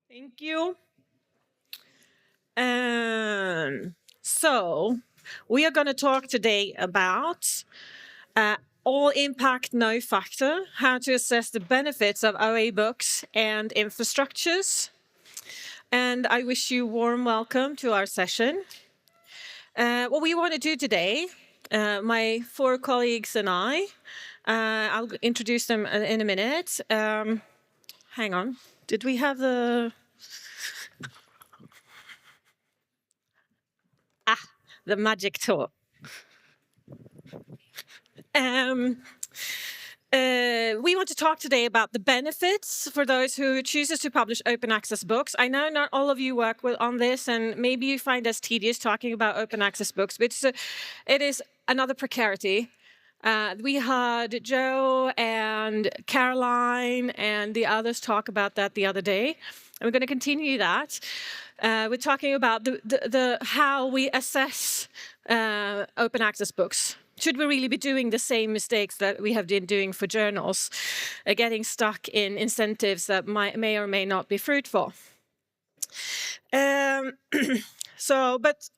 Thank you. So we are going to talk today about all impact, no factor, how to assess the benefits of OA books and infrastructures. And I wish you a warm welcome to our session. What we want to do today, my four colleagues and I'll introduce them in a minute. Hang on. Did we have the magic tool? We want to talk today about the benefits for those who chooses to publish open access books. I know not all of you work on this, and maybe you find us tedious talking about open access books, but it is another precarity. We heard Joe and Caroline and the others talk about that the other day. And we're going to continue that. We're talking about the how we assess open access books. Should we really be doing the same mistakes that we have been doing for journals, getting stuck in incentives that may or may not be fruitful? But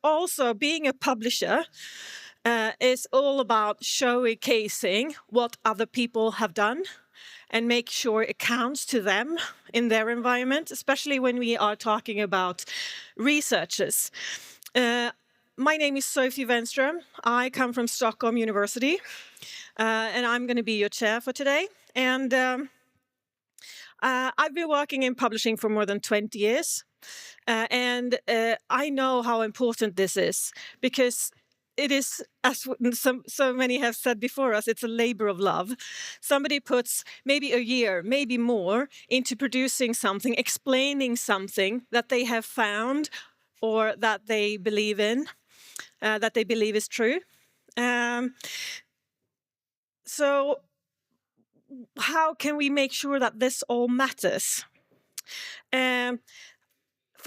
also being a publisher is all about showcasing what other people have done and make sure it counts to them in their environment, especially when we are talking about researchers. My name is Sofie Wennström. I come from Stockholm University, and I'm going to be your chair for today. And I've been working in publishing for more than 20 years, and I know how important this is because it is, as so many have said before us, it's a labor of love. Somebody puts maybe a year, maybe more, into producing something, explaining something that they have found or that they believe in, that they believe is true. So how can we make sure that this all matters? For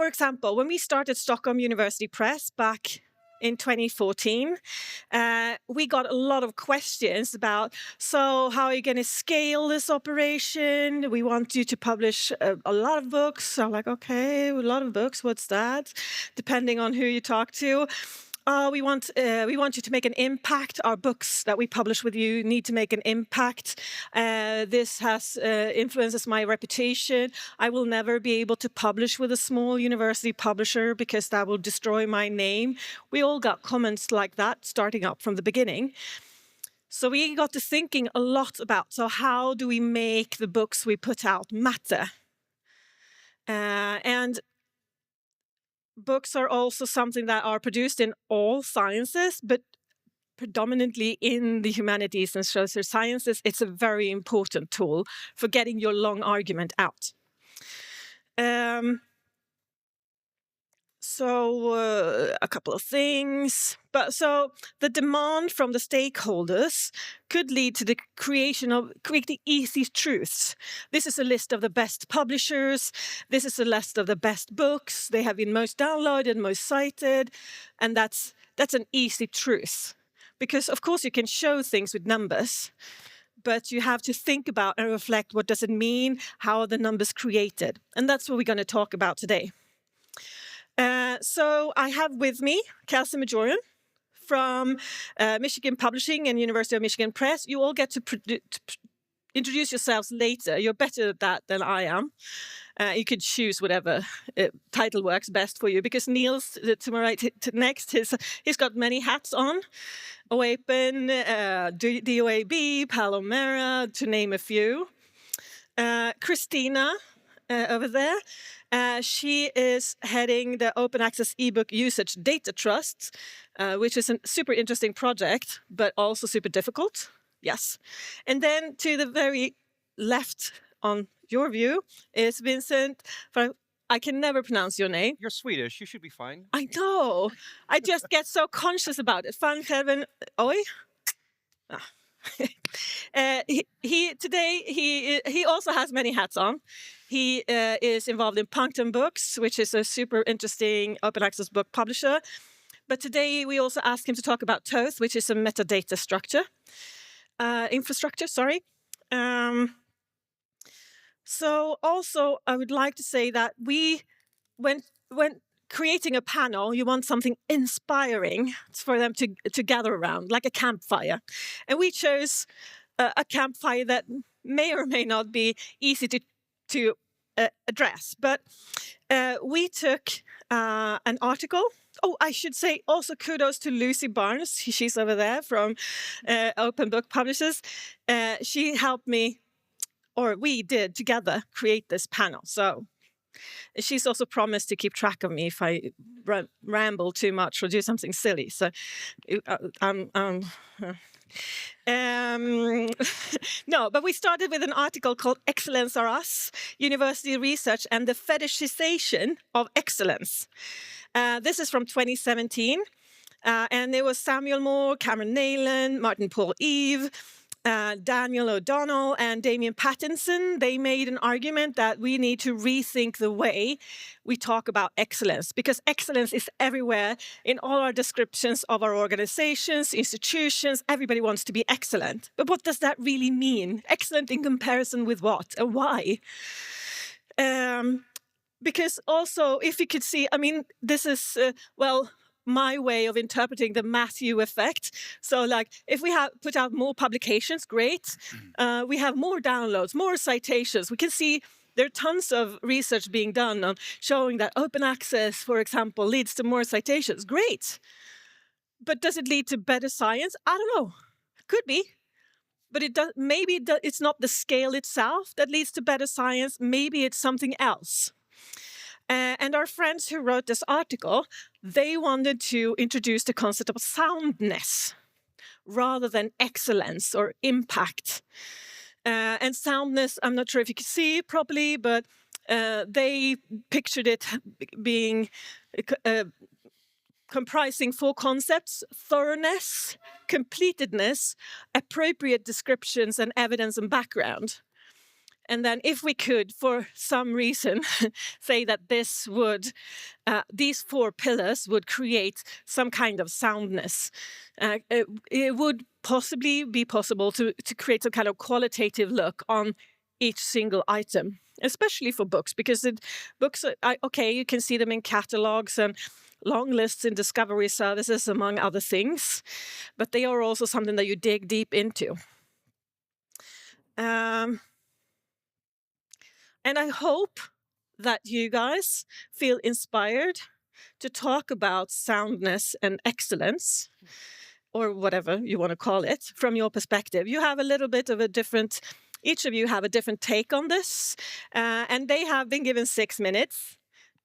example, when we started Stockholm University Press back in 2014, we got a lot of questions about, so how are you going to scale this operation? We want you to publish a lot of books. So I'm like, okay, a lot of books, what's that? Depending on who you talk to. We want you to make an impact. Our books that we publish with you need to make an impact. This has influences my reputation. I will never be able to publish with a small university publisher because that will destroy my name. We all got comments like that starting up from the beginning. So we got to thinking a lot about, so how do we make the books we put out matter? And books are also something that are produced in all sciences, but predominantly in the humanities and social sciences. It's a very important tool for getting your long argument out. A couple of things. So the demand from the stakeholders could lead to the creation of quickly easy truths. This is a list of the best publishers. This is a list of the best books. They have been most downloaded, most cited, and that's an easy truth. Because of course you can show things with numbers, but you have to think about and reflect, what does it mean? How are the numbers created? And that's what we're going to talk about today. So I have with me Kelsey Mrjoian from Michigan Publishing and University of Michigan Press. You all get to introduce yourselves later. You're better at that than I am. You can choose whatever title works best for you, because Niels, to my right next, he's got many hats on. OAPEN, DOAB, PALOMERA, to name a few. Christina, over there. She is heading the Open Access eBook Usage Data Trust, which is a super interesting project, but also super difficult. Yes. And then to the very left on your view is Vincent. I can never pronounce your name. You're Swedish. You should be fine. I know. I just get so conscious about it. Gerven Oei. He also has many hats on. He is involved in Punctum Books, which is a super interesting open access book publisher. But today we also asked him to talk about Thoth, which is a metadata infrastructure. So also, I would like to say that when creating a panel, you want something inspiring for them to gather around, like a campfire. And we chose a campfire that may or may not be easy to address. But we took an article. Oh, I should say also kudos to Lucy Barnes. She's over there from Open Book Publishers. She helped me, or we did together, create this panel. So she's also promised to keep track of me if I ramble too much or do something silly. So no, but we started with an article called Excellence Are Us, University Research and the Fetishization of Excellence. This is from 2017. And there was Samuel Moore, Cameron Nayland, Martin Paul Eve, Daniel O'Donnell and Damien Pattinson. They made an argument that we need to rethink the way we talk about excellence, because excellence is everywhere in all our descriptions of our organizations, institutions. Everybody wants to be excellent. But what does that really mean? Excellent in comparison with what and why? Because also, if you could see, I mean, this is, my way of interpreting the Matthew effect. So like if we have put out more publications, great. We have more downloads, more citations. We can see there are tons of research being done on showing that open access, for example, leads to more citations. Great. But does it lead to better science? I don't know. Could be. But it does. Maybe it's not the scale itself that leads to better science. Maybe it's something else. And our friends who wrote this article, they wanted to introduce the concept of soundness rather than excellence or impact. And soundness, I'm not sure if you can see it properly, but they pictured it being comprising 4 concepts: thoroughness, completedness, appropriate descriptions, and evidence and background. And then if we could, for some reason, say that this would, these 4 pillars would create some kind of soundness, it would possibly be possible to create some kind of qualitative look on each single item, especially for books, because books, okay, you can see them in catalogs and long lists in discovery services, among other things, but they are also something that you dig deep into. And I hope that you guys feel inspired to talk about soundness and excellence, or whatever you want to call it, from your perspective. You have a little bit of a different, each of you have a different take on this, and they have been given 6 minutes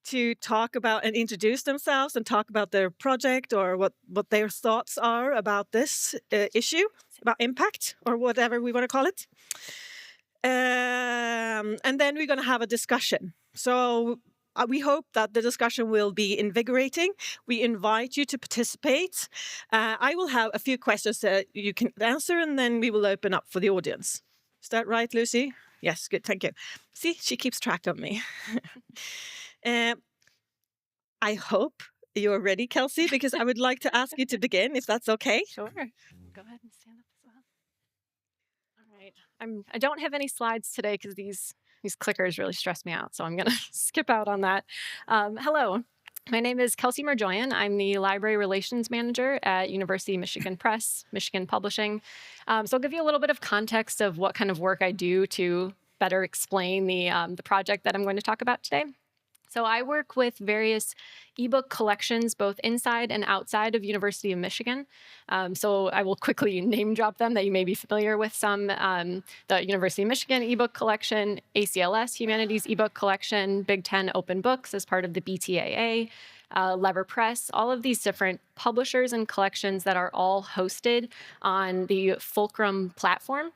to talk about and introduce themselves and talk about their project or what their thoughts are about this issue, about impact, or whatever we want to call it. And then we're going to have a discussion. So we hope that the discussion will be invigorating. We invite you to participate. I will have a few questions that you can answer, and then we will open up for the audience. Is that right, Lucy? Yes, good, thank you. See, she keeps track of me. I hope you're ready, Kelsey, because I would like to ask you to begin, if that's okay. Sure. Go ahead and stand up as well. All right. I don't have any slides today because these clickers really stress me out, so I'm going to skip out on that. Hello. My name is Kelsey Mrjoian. I'm the Library Relations Manager at University of Michigan Press, Michigan Publishing. So I'll give you a little bit of context of what kind of work I do to better explain the project that I'm going to talk about today. So I work with various eBook collections, both inside and outside of University of Michigan. So I will quickly name drop them that you may be familiar with some. The University of Michigan eBook collection, ACLS Humanities eBook collection, Big Ten Open Books as part of the BTAA, Lever Press, all of these different publishers and collections that are all hosted on the Fulcrum platform.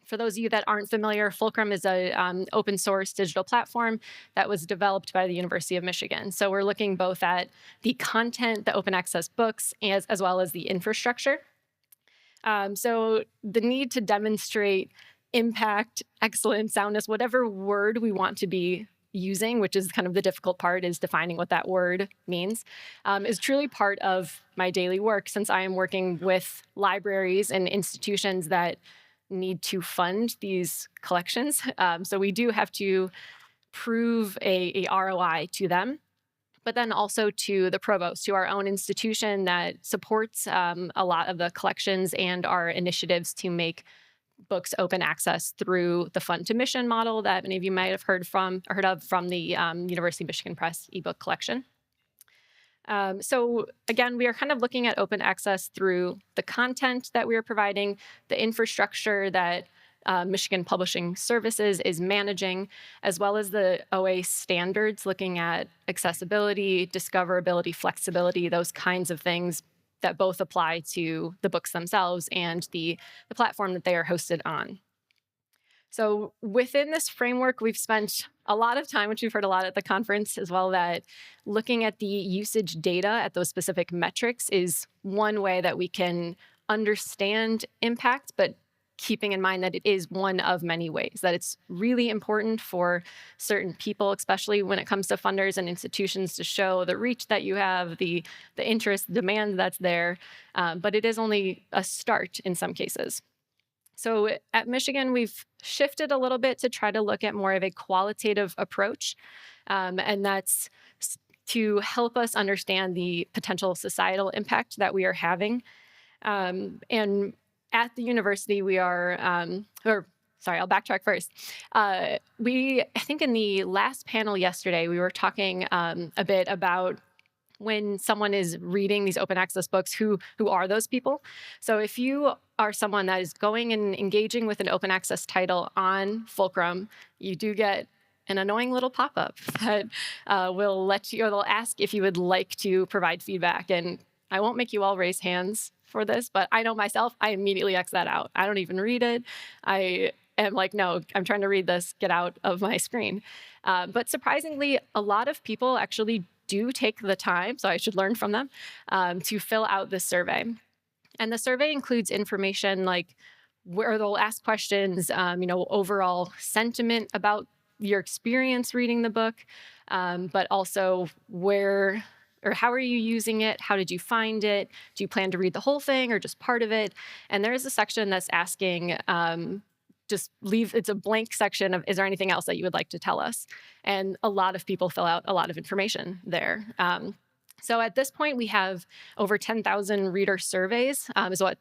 For those of you that aren't familiar, Fulcrum is an open source digital platform that was developed by the University of Michigan. So we're looking both at the content, the open access books, as well as the infrastructure. So the need to demonstrate impact, excellence, soundness, whatever word we want to be using, which is kind of the difficult part, is defining what that word means, is truly part of my daily work, since I am working with libraries and institutions that need to fund these collections. So we do have to prove a ROI to them, but then also to the provost, to our own institution that supports a lot of the collections and our initiatives to make books open access through the fund to mission model that many of you might have heard of from the University of Michigan Press ebook collection. So again, we are kind of looking at open access through the content that we are providing, the infrastructure that Michigan Publishing Services is managing, as well as the OA standards, looking at accessibility, discoverability, flexibility, those kinds of things that both apply to the books themselves and the platform that they are hosted on. So within this framework, we've spent a lot of time, which we've heard a lot at the conference as well, that looking at the usage data at those specific metrics is one way that we can understand impact, but keeping in mind that it is one of many ways, that it's really important for certain people, especially when it comes to funders and institutions, to show the reach that you have, the interest, demand that's there, but it is only a start in some cases. So at Michigan, we've shifted a little bit to try to look at more of a qualitative approach, and that's to help us understand the potential societal impact that we are having. And at the university, we are, I'll backtrack first. I think in the last panel yesterday, we were talking a bit about when someone is reading these open access books, who are those people? So if you are someone that is going and engaging with an open access title on Fulcrum, you do get an annoying little pop-up that will let you, or they'll ask if you would like to provide feedback. And I won't make you all raise hands for this, but I know myself, I immediately X that out. I don't even read it. I am like, no, I'm trying to read this, get out of my screen. But surprisingly, a lot of people actually do take the time, so I should learn from them, to fill out this survey. And the survey includes information like where they'll ask questions, overall sentiment about your experience reading the book, but also where or how are you using it? How did you find it? Do you plan to read the whole thing or just part of it? And there is a section that's asking, it's a blank section of, is there anything else that you would like to tell us? And a lot of people fill out a lot of information there. So at this point, we have over 10,000 reader surveys, is what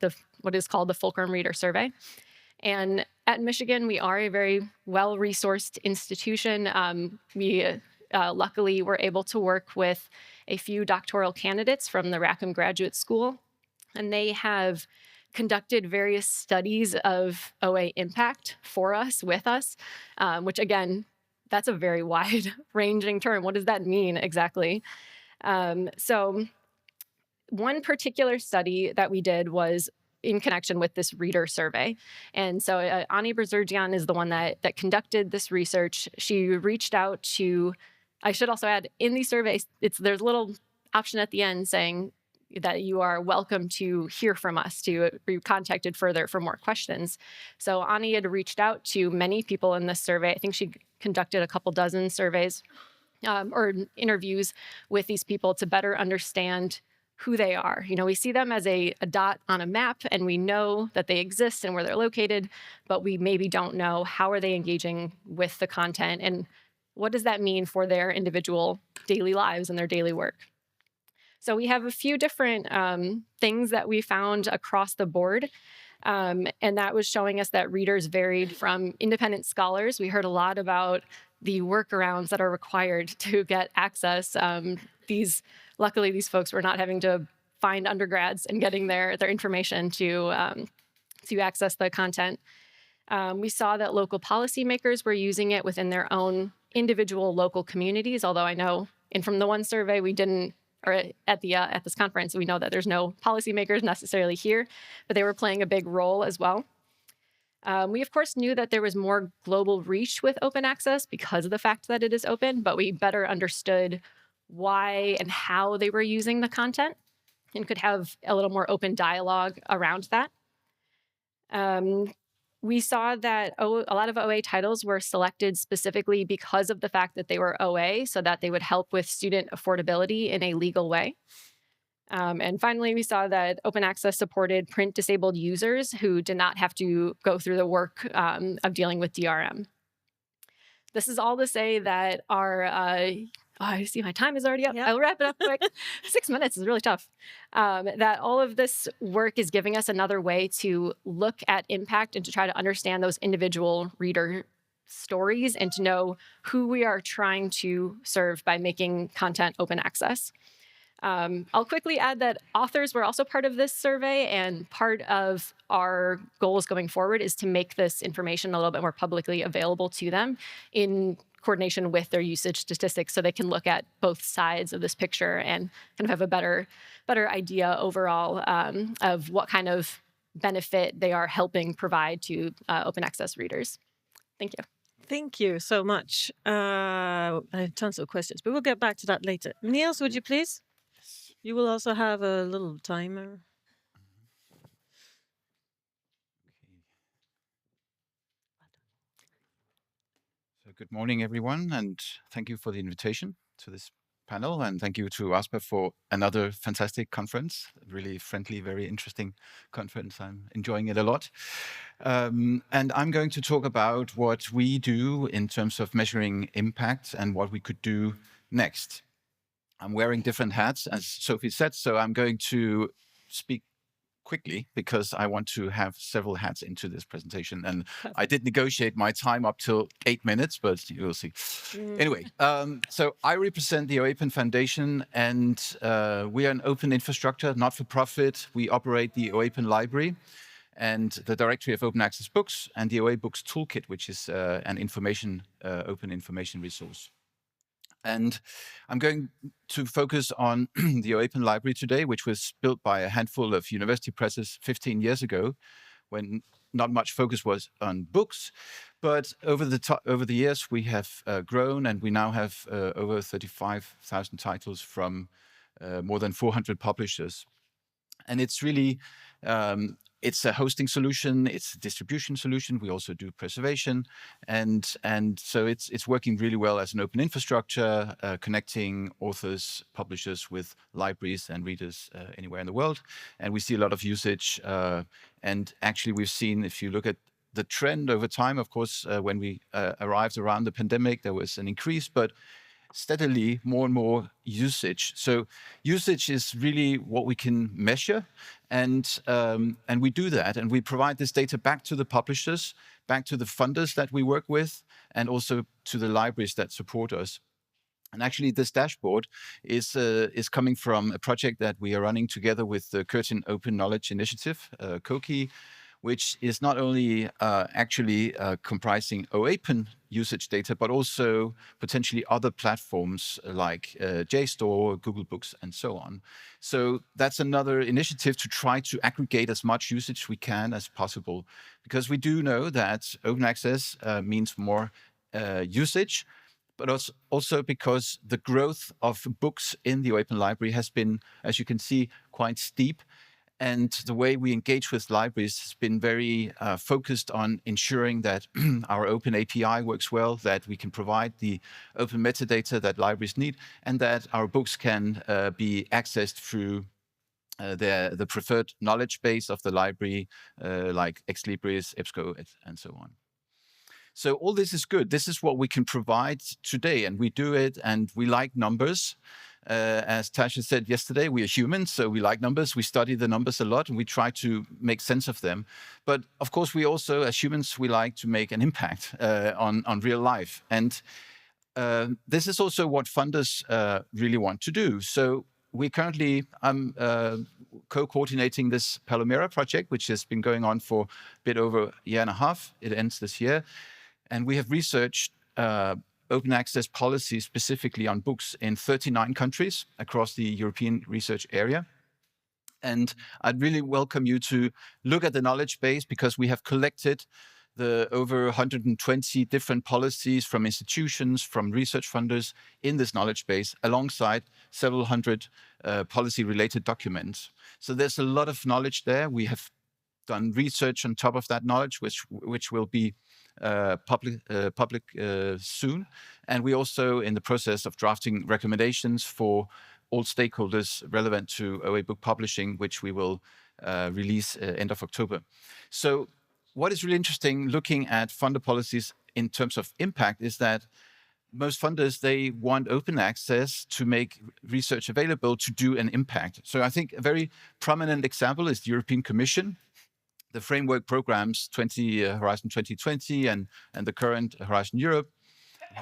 is called the Fulcrum Reader Survey. And at Michigan, we are a very well-resourced institution. We luckily were able to work with a few doctoral candidates from the Rackham Graduate School, and they have conducted various studies of OA impact for us, with us, which again, that's a very wide-ranging term. What does that mean exactly? So one particular study that we did was in connection with this reader survey. And so Mrjoian is the one that conducted this research. She reached out to, I should also add, in these surveys, there's a little option at the end saying that you are welcome to hear from us, to be contacted further for more questions. So Ani had reached out to many people in this survey. I think she conducted a couple dozen surveys or interviews with these people to better understand who they are. We see them as a dot on a map, and we know that they exist and where they're located, but we maybe don't know how are they engaging with the content and what does that mean for their individual daily lives and their daily work. So we have a few different things that we found across the board, and that was showing us that readers varied from independent scholars. We heard a lot about the workarounds that are required to get access. Luckily, these folks were not having to find undergrads and getting their information to access the content. We saw that local policymakers were using it within their own individual local communities, although I know, and from the one survey we didn't, or at this conference, we know that there's no policymakers necessarily here, but they were playing a big role as well. We, of course, knew that there was more global reach with open access because of the fact that it is open, but we better understood why and how they were using the content and could have a little more open dialogue around that. We saw that a lot of OA titles were selected specifically because of the fact that they were OA, so that they would help with student affordability in a legal way. And finally, we saw that open access supported print disabled users who did not have to go through the work of dealing with DRM. This is all to say that our, I see my time is already up. Yep. I'll wrap it up quick. 6 minutes is really tough. That all of this work is giving us another way to look at impact and to try to understand those individual reader stories and to know who we are trying to serve by making content open access. I'll quickly add that authors were also part of this survey, and part of our goals going forward is to make this information a little bit more publicly available to them in coordination with their usage statistics, so they can look at both sides of this picture and kind of have a better idea overall of what kind of benefit they are helping provide to open access readers. Thank you. Thank you so much. I have tons of questions, but we'll get back to that later. Niels, would you please? You will also have a little timer. So good morning, everyone, and thank you for the invitation to this panel, and thank you to OASPA for another fantastic conference, really friendly, very interesting conference. I'm enjoying it a lot. And I'm going to talk about what we do in terms of measuring impact and what we could do next. I'm wearing different hats, as Sofie said, so I'm going to speak quickly because I want to have several hats into this presentation. And I did negotiate my time up till 8 minutes, but you will see. Anyway, so I represent the OAPEN Foundation, and we are an open infrastructure, not-for-profit. We operate the OAPEN Library and the Directory of Open Access Books and the OA Books Toolkit, which is an open information resource. And I'm going to focus on the OAPEN library today, which was built by a handful of university presses 15 years ago, when not much focus was on books. But over the years, we have grown, and we now have over 35,000 titles from more than 400 publishers. And it's really it's a hosting solution, it's a distribution solution. We also do preservation, and so it's working really well as an open infrastructure, connecting authors, publishers with libraries and readers anywhere in the world. And we see a lot of usage. And actually, we've seen, if you look at the trend over time, of course, when we arrived around the pandemic, there was an increase, but steadily more and more usage. So usage is really what we can measure, and we do that, and we provide this data back to the publishers, back to the funders that we work with, and also to the libraries that support us. And actually, this dashboard is coming from a project that we are running together with the Curtin Open Knowledge Initiative, COKI, which is not only actually comprising OAPEN usage data, but also potentially other platforms like JSTOR, Google Books, and so on. So that's another initiative to try to aggregate as much usage we can as possible, because we do know that open access means more usage, but also because the growth of books in the OAPEN library has been, as you can see, quite steep. And the way we engage with libraries has been very focused on ensuring that our open API works well, that we can provide the open metadata that libraries need, and that our books can be accessed through the preferred knowledge base of the library, like Ex Libris, EBSCO, and so on. So all this is good. This is what we can provide today, and we do it, and we like numbers. As Tasha said yesterday, we are humans, so we like numbers. We study the numbers a lot, and we try to make sense of them. But of course, we also, as humans, we like to make an impact on real life. And this is also what funders really want to do. So we currently, I'm co-coordinating this PALOMERA project, which has been going on for a bit over a year and a half. It ends this year. And we have researched open access policy specifically on books in 39 countries across the European research area. And I'd really welcome you to look at the knowledge base, because we have collected the over 120 different policies from institutions, from research funders in this knowledge base, alongside several hundred policy-related documents. So there's a lot of knowledge there. We have done research on top of that knowledge, which will be public soon. And we also in the process of drafting recommendations for all stakeholders relevant to OA book publishing, which we will release end of October. So what is really interesting looking at funder policies in terms of impact is that most funders, they want open access to make research available to do an impact. So I think a very prominent example is the European Commission. The framework programs Horizon 2020 and the current Horizon Europe,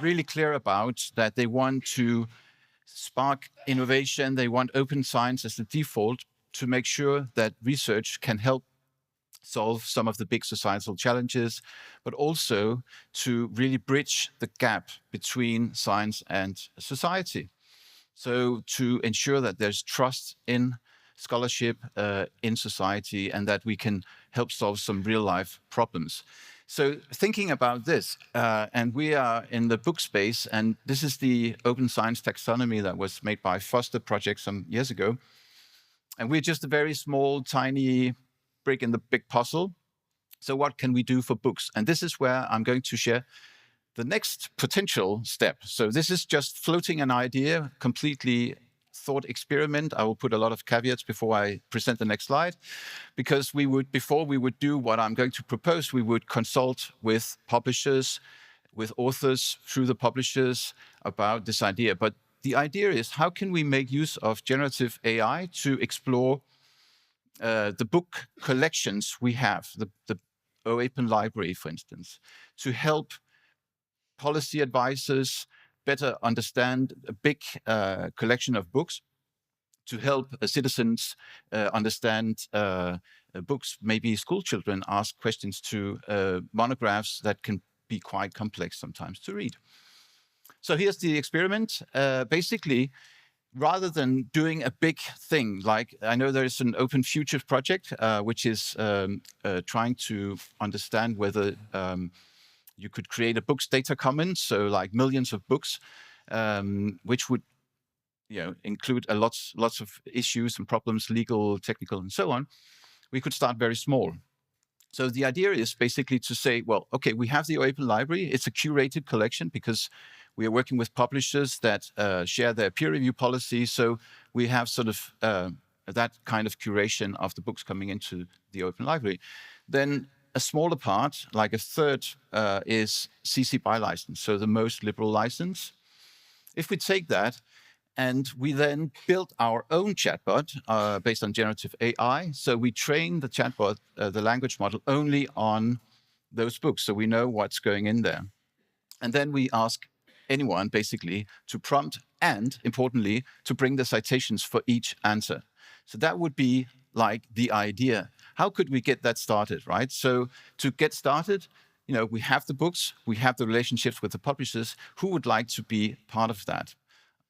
really clear about that they want to spark innovation. They want open science as the default to make sure that research can help solve some of the big societal challenges, but also to really bridge the gap between science and society. So to ensure that there's trust in scholarship in society and that we can help solve some real life problems. So thinking about this, and we are in the book space, and this is the open science taxonomy that was made by Foster Project some years ago. And we're just a very small, tiny brick in the big puzzle. So what can we do for books? And this is where I'm going to share the next potential step. So this is just floating an idea, completely thought experiment. I will put a lot of caveats before I present the next slide, because before we would do what I'm going to propose, we would consult with publishers, with authors through the publishers about this idea. But the idea is, how can we make use of generative AI to explore the book collections we have, the OAPEN library, for instance, to help policy advisors better understand a big collection of books, to help citizens understand books. Maybe school children ask questions to monographs that can be quite complex sometimes to read. So here's the experiment. Basically, rather than doing a big thing, like I know there is an Open Futures project, which is trying to understand whether you could create a books data commons, so like millions of books, which would include lots of issues and problems, legal, technical, and so on. We could start very small. So the idea is basically to say, well, okay, we have the OAPEN library. It's a curated collection because we are working with publishers that share their peer review policy. So we have sort of that kind of curation of the books coming into the OAPEN library. Then a smaller part, like a third, is CC BY license, so the most liberal license. If we take that and we then build our own chatbot based on generative AI, so we train the chatbot, the language model, only on those books, so we know what's going in there. And then we ask anyone basically to prompt and, importantly, to bring the citations for each answer. So that would be like the idea. How could we get that started, right? So to get started, we have the books, we have the relationships with the publishers. Who would like to be part of that?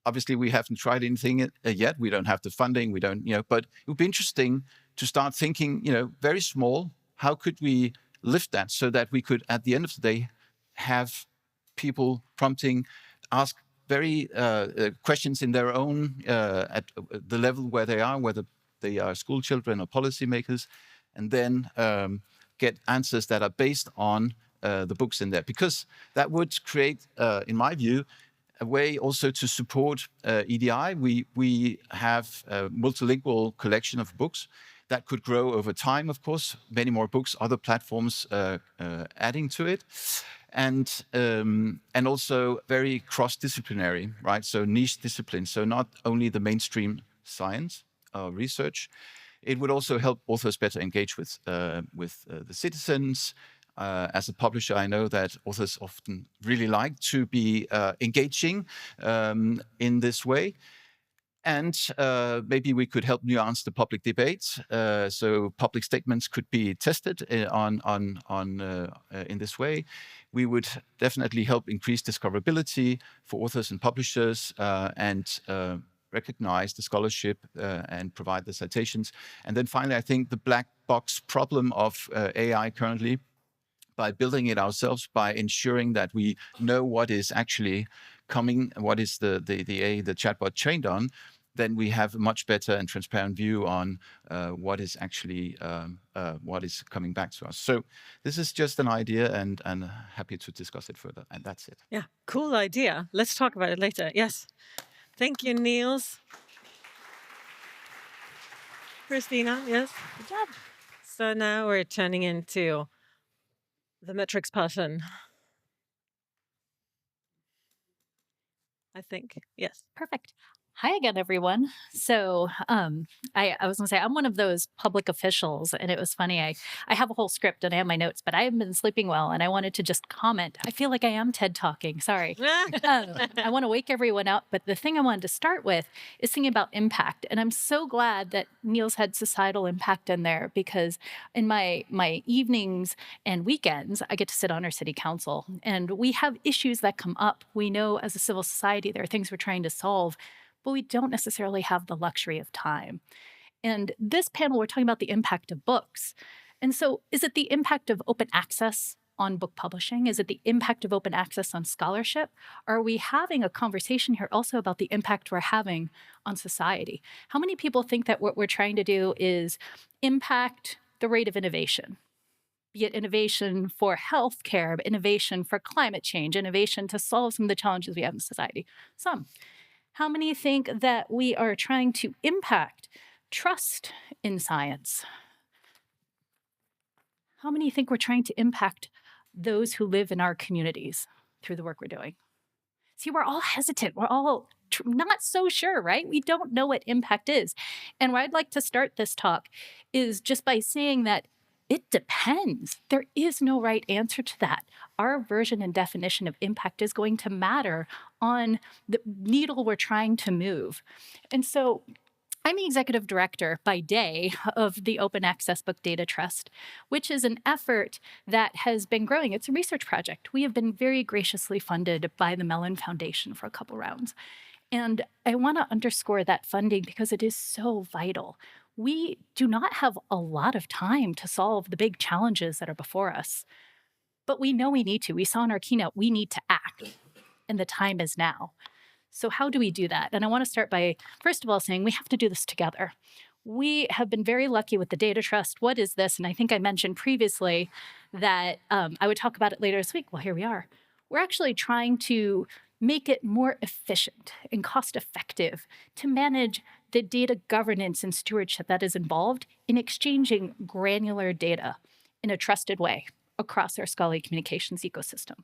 Obviously, we haven't tried anything yet. We don't have the funding. We don't, but it would be interesting to start thinking, very small. How could we lift that so that we could, at the end of the day, have people prompting, ask very questions in their own, at the level where they are, whether they are school children or policymakers, and then get answers that are based on the books in there. Because that would create, in my view, a way also to support EDI. We have a multilingual collection of books that could grow over time, of course, many more books, other platforms adding to it. And also very cross-disciplinary, right? So niche disciplines, so not only the mainstream science research. It would also help authors better engage with the citizens. As a publisher, I know that authors often really like to be engaging in this way. And maybe we could help nuance the public debates. So public statements could be tested in this way. We would definitely help increase discoverability for authors and publishers and recognize the scholarship and provide the citations. And then finally, I think the black box problem of AI currently, by building it ourselves, by ensuring that we know what is actually coming, what is the chatbot trained on, then we have a much better and transparent view on what is actually what is coming back to us. So this is just an idea, and happy to discuss it further. And that's it. Yeah, cool idea. Let's talk about it later. Yes. Thank you, Niels. Christina, yes. Good job. So now we're turning into the metrics pattern. I think, yes. Perfect. Hi again, everyone. So I was going to say, I'm one of those public officials, and it was funny. I have a whole script and I have my notes, but I haven't been sleeping well, and I wanted to just comment. I feel like I am TED talking. Sorry. I want to wake everyone up, but the thing I wanted to start with is thinking about impact. And I'm so glad that Niels had societal impact in there, because in my evenings and weekends, I get to sit on our city council, and we have issues that come up. We know as a civil society, there are things we're trying to solve, but we don't necessarily have the luxury of time. And this panel, we're talking about the impact of books. And so is it the impact of open access on book publishing? Is it the impact of open access on scholarship? Are we having a conversation here also about the impact we're having on society? How many people think that what we're trying to do is impact the rate of innovation? Be it innovation for healthcare, innovation for climate change, innovation to solve some of the challenges we have in society? Some. How many think that we are trying to impact trust in science? How many think we're trying to impact those who live in our communities through the work we're doing? See, we're all hesitant. We're all not so sure, right? We don't know what impact is. And where I'd like to start this talk is just by saying that it depends. There is no right answer to that. Our version and definition of impact is going to matter on the needle we're trying to move. And so I'm the executive director by day of the Open Access Book Data Trust, which is an effort that has been growing. It's a research project. We have been very graciously funded by the Mellon Foundation for a couple rounds. And I want to underscore that funding because it is so vital. We do not have a lot of time to solve the big challenges that are before us, but we know we need to. We saw in our keynote, we need to act, and the time is now. So how do we do that? And I want to start by, first of all, saying we have to do this together. We have been very lucky with the Data Trust. What is this? And I think I mentioned previously that I would talk about it later this week. Well, here we are. We're actually trying to make it more efficient and cost effective to manage the data governance and stewardship that is involved in exchanging granular data in a trusted way across our scholarly communications ecosystem.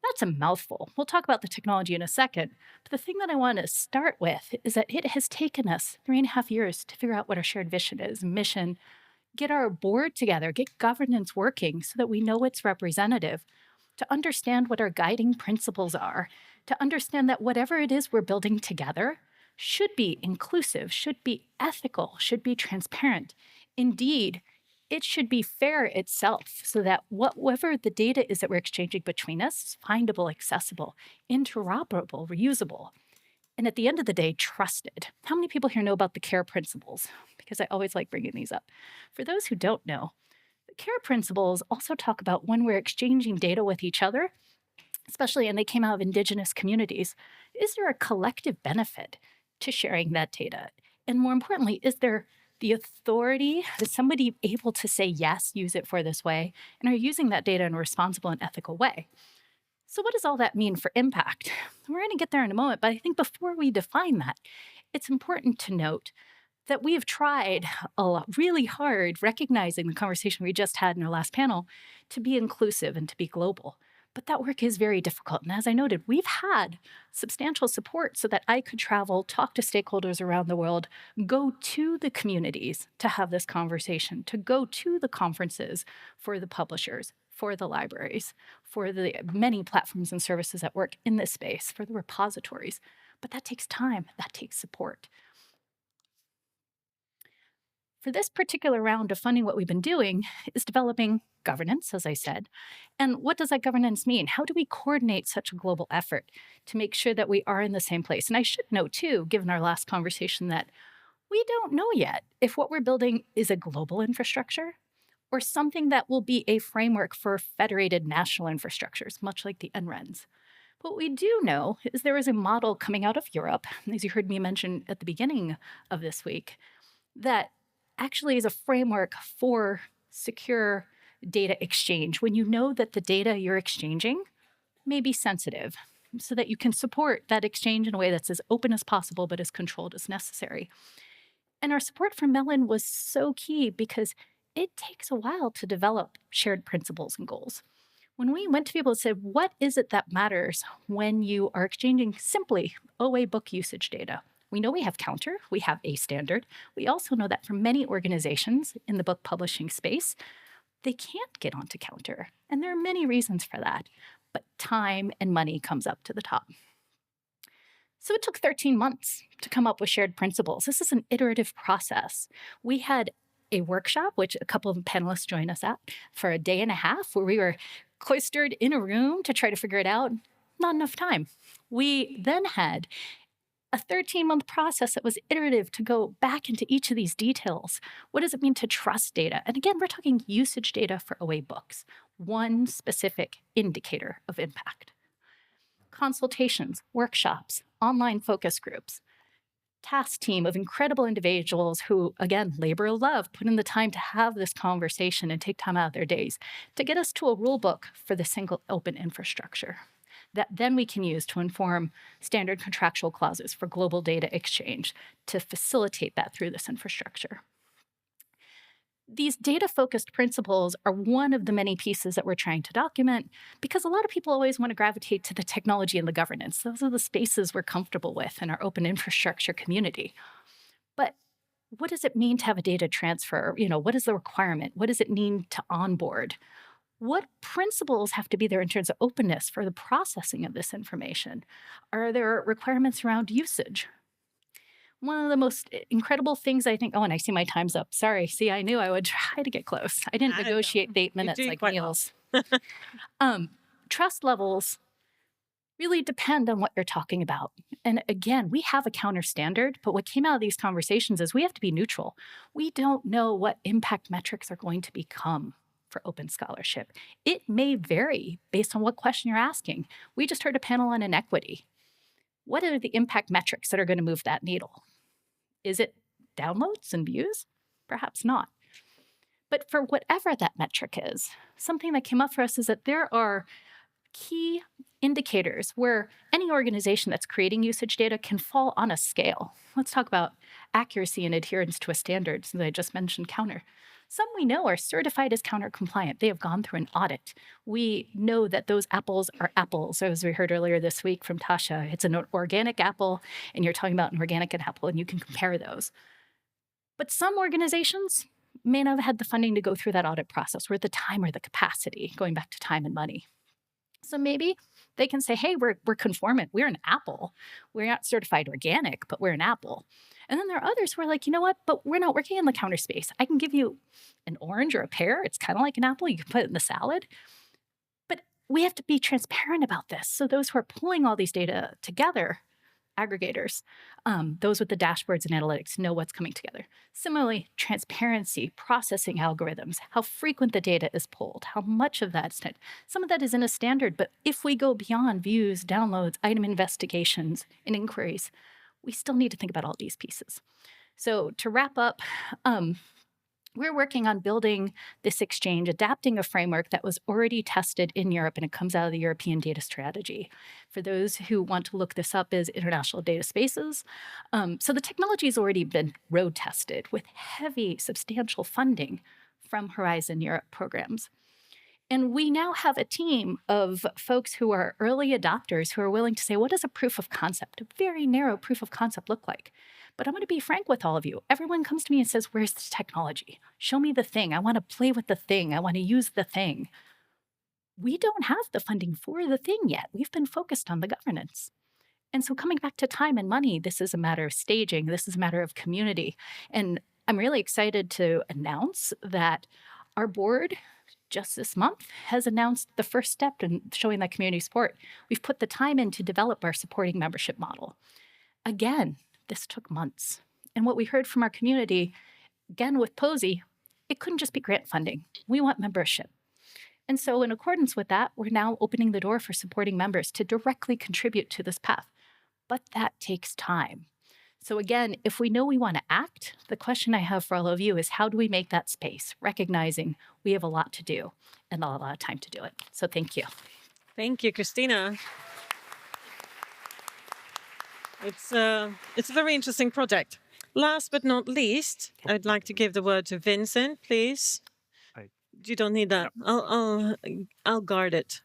That's a mouthful. We'll talk about the technology in a second. But the thing that I want to start with is that it has taken us 3.5 years to figure out what our shared vision is, mission, get our board together, get governance working so that we know it's representative, to understand what our guiding principles are, to understand that whatever it is we're building together should be inclusive, should be ethical, should be transparent. Indeed, it should be fair itself so that whatever the data is that we're exchanging between us is findable, accessible, interoperable, reusable, and at the end of the day, trusted. How many people here know about the CARE principles? Because I always like bringing these up. For those who don't know, the CARE principles also talk about when we're exchanging data with each other, especially, and they came out of Indigenous communities, is there a collective benefit to sharing that data? And more importantly, is there the authority? Is somebody able to say, yes, use it for this way, and are using that data in a responsible and ethical way? So what does all that mean for impact? We're going to get there in a moment, but I think before we define that, it's important to note that we have tried a lot, really hard, recognizing the conversation we just had in our last panel, to be inclusive and to be global. But that work is very difficult. And as I noted, we've had substantial support so that I could travel, talk to stakeholders around the world, go to the communities to have this conversation, to go to the conferences for the publishers, for the libraries, for the many platforms and services that work in this space, for the repositories. But that takes time, that takes support. For this particular round of funding, what we've been doing is developing governance, as I said. And what does that governance mean? How do we coordinate such a global effort to make sure that we are in the same place? And I should note too, given our last conversation, that we don't know yet if what we're building is a global infrastructure or something that will be a framework for federated national infrastructures, much like the NRENs. What we do know is there is a model coming out of Europe, as you heard me mention at the beginning of this week, that actually is a framework for secure data exchange when you know that the data you're exchanging may be sensitive, so that you can support that exchange in a way that's as open as possible but as controlled as necessary. And our support for Mellon was so key because it takes a while to develop shared principles and goals. When we went to people and said, what is it that matters when you are exchanging simply OA book usage data? We know we have Counter, we have a standard. We also know that for many organizations in the book publishing space, they can't get onto Counter. And there are many reasons for that, but time and money comes up to the top. So it took 13 months to come up with shared principles. This is an iterative process. We had a workshop, which a couple of panelists joined us at, for a day and a half, where we were cloistered in a room to try to figure it out. Not enough time. We then had a 13-month process that was iterative to go back into each of these details. What does it mean to trust data? And again, we're talking usage data for OA books, one specific indicator of impact. Consultations, workshops, online focus groups, task team of incredible individuals who, again, labor of love, put in the time to have this conversation and take time out of their days to get us to a rule book for the single open infrastructure that then we can use to inform standard contractual clauses for global data exchange to facilitate that through this infrastructure. These data-focused principles are one of the many pieces that we're trying to document because a lot of people always want to gravitate to the technology and the governance. Those are the spaces we're comfortable with in our open infrastructure community. But what does it mean to have a data transfer? What is the requirement? What does it mean to onboard? What principles have to be there in terms of openness for the processing of this information? Are there requirements around usage? One of the most incredible things I think, and I see my time's up. Sorry, see, I knew I would try to get close. I didn't negotiate the 8 minutes like Niels. Trust levels really depend on what you're talking about. And again, we have a counter standard, but what came out of these conversations is we have to be neutral. We don't know what impact metrics are going to become for open scholarship. It may vary based on what question you're asking. We just heard a panel on inequity. What are the impact metrics that are going to move that needle? Is it downloads and views? Perhaps not. But for whatever that metric is, something that came up for us is that there are key indicators where any organization that's creating usage data can fall on a scale. Let's talk about accuracy and adherence to a standard, since I just mentioned Counter. Some we know are certified as Counter compliant. They have gone through an audit. We know that those apples are apples. As we heard earlier this week from Tasha, it's an organic apple, and you're talking about an organic apple, and you can compare those. But some organizations may not have had the funding to go through that audit process, or the time or the capacity, going back to time and money. So maybe they can say, hey, we're conformant. We're an apple. We're not certified organic, but we're an apple. And then there are others who are like, you know what, but we're not working in the counter space. I can give you an orange or a pear. It's kind of like an apple. You can put it in the salad. But we have to be transparent about this. So those who are pulling all these data together, aggregators, those with the dashboards and analytics know what's coming together. Similarly, transparency, processing algorithms, how frequent the data is pulled, how much of that is net. Some of that is in a standard, but if we go beyond views, downloads, item investigations, and inquiries, we still need to think about all these pieces. So to wrap up, we're working on building this exchange, adapting a framework that was already tested in Europe, and it comes out of the European Data Strategy. For those who want to look this up, is International Data Spaces. So the technology has already been road tested with heavy, substantial funding from Horizon Europe programs. And we now have a team of folks who are early adopters who are willing to say, what does a proof of concept, a very narrow proof of concept, look like? But I'm going to be frank with all of you. Everyone comes to me and says, where's the technology? Show me the thing. I want to play with the thing. I want to use the thing. We don't have the funding for the thing yet. We've been focused on the governance. And so coming back to time and money, this is a matter of staging. This is a matter of community. And I'm really excited to announce that our board just this month has announced the first step in showing that community support. We've put the time in to develop our supporting membership model. Again, this took months. And what we heard from our community, again with POSI, it couldn't just be grant funding. We want membership. And so in accordance with that, we're now opening the door for supporting members to directly contribute to this path. But that takes time. So again, if we know we want to act, the question I have for all of you is how do we make that space, recognizing we have a lot to do and not a lot of time to do it. So thank you. Thank you, Christina. It's a very interesting project. Last but not least, I'd like to give the word to Vincent, please. You don't need that. I'll guard it.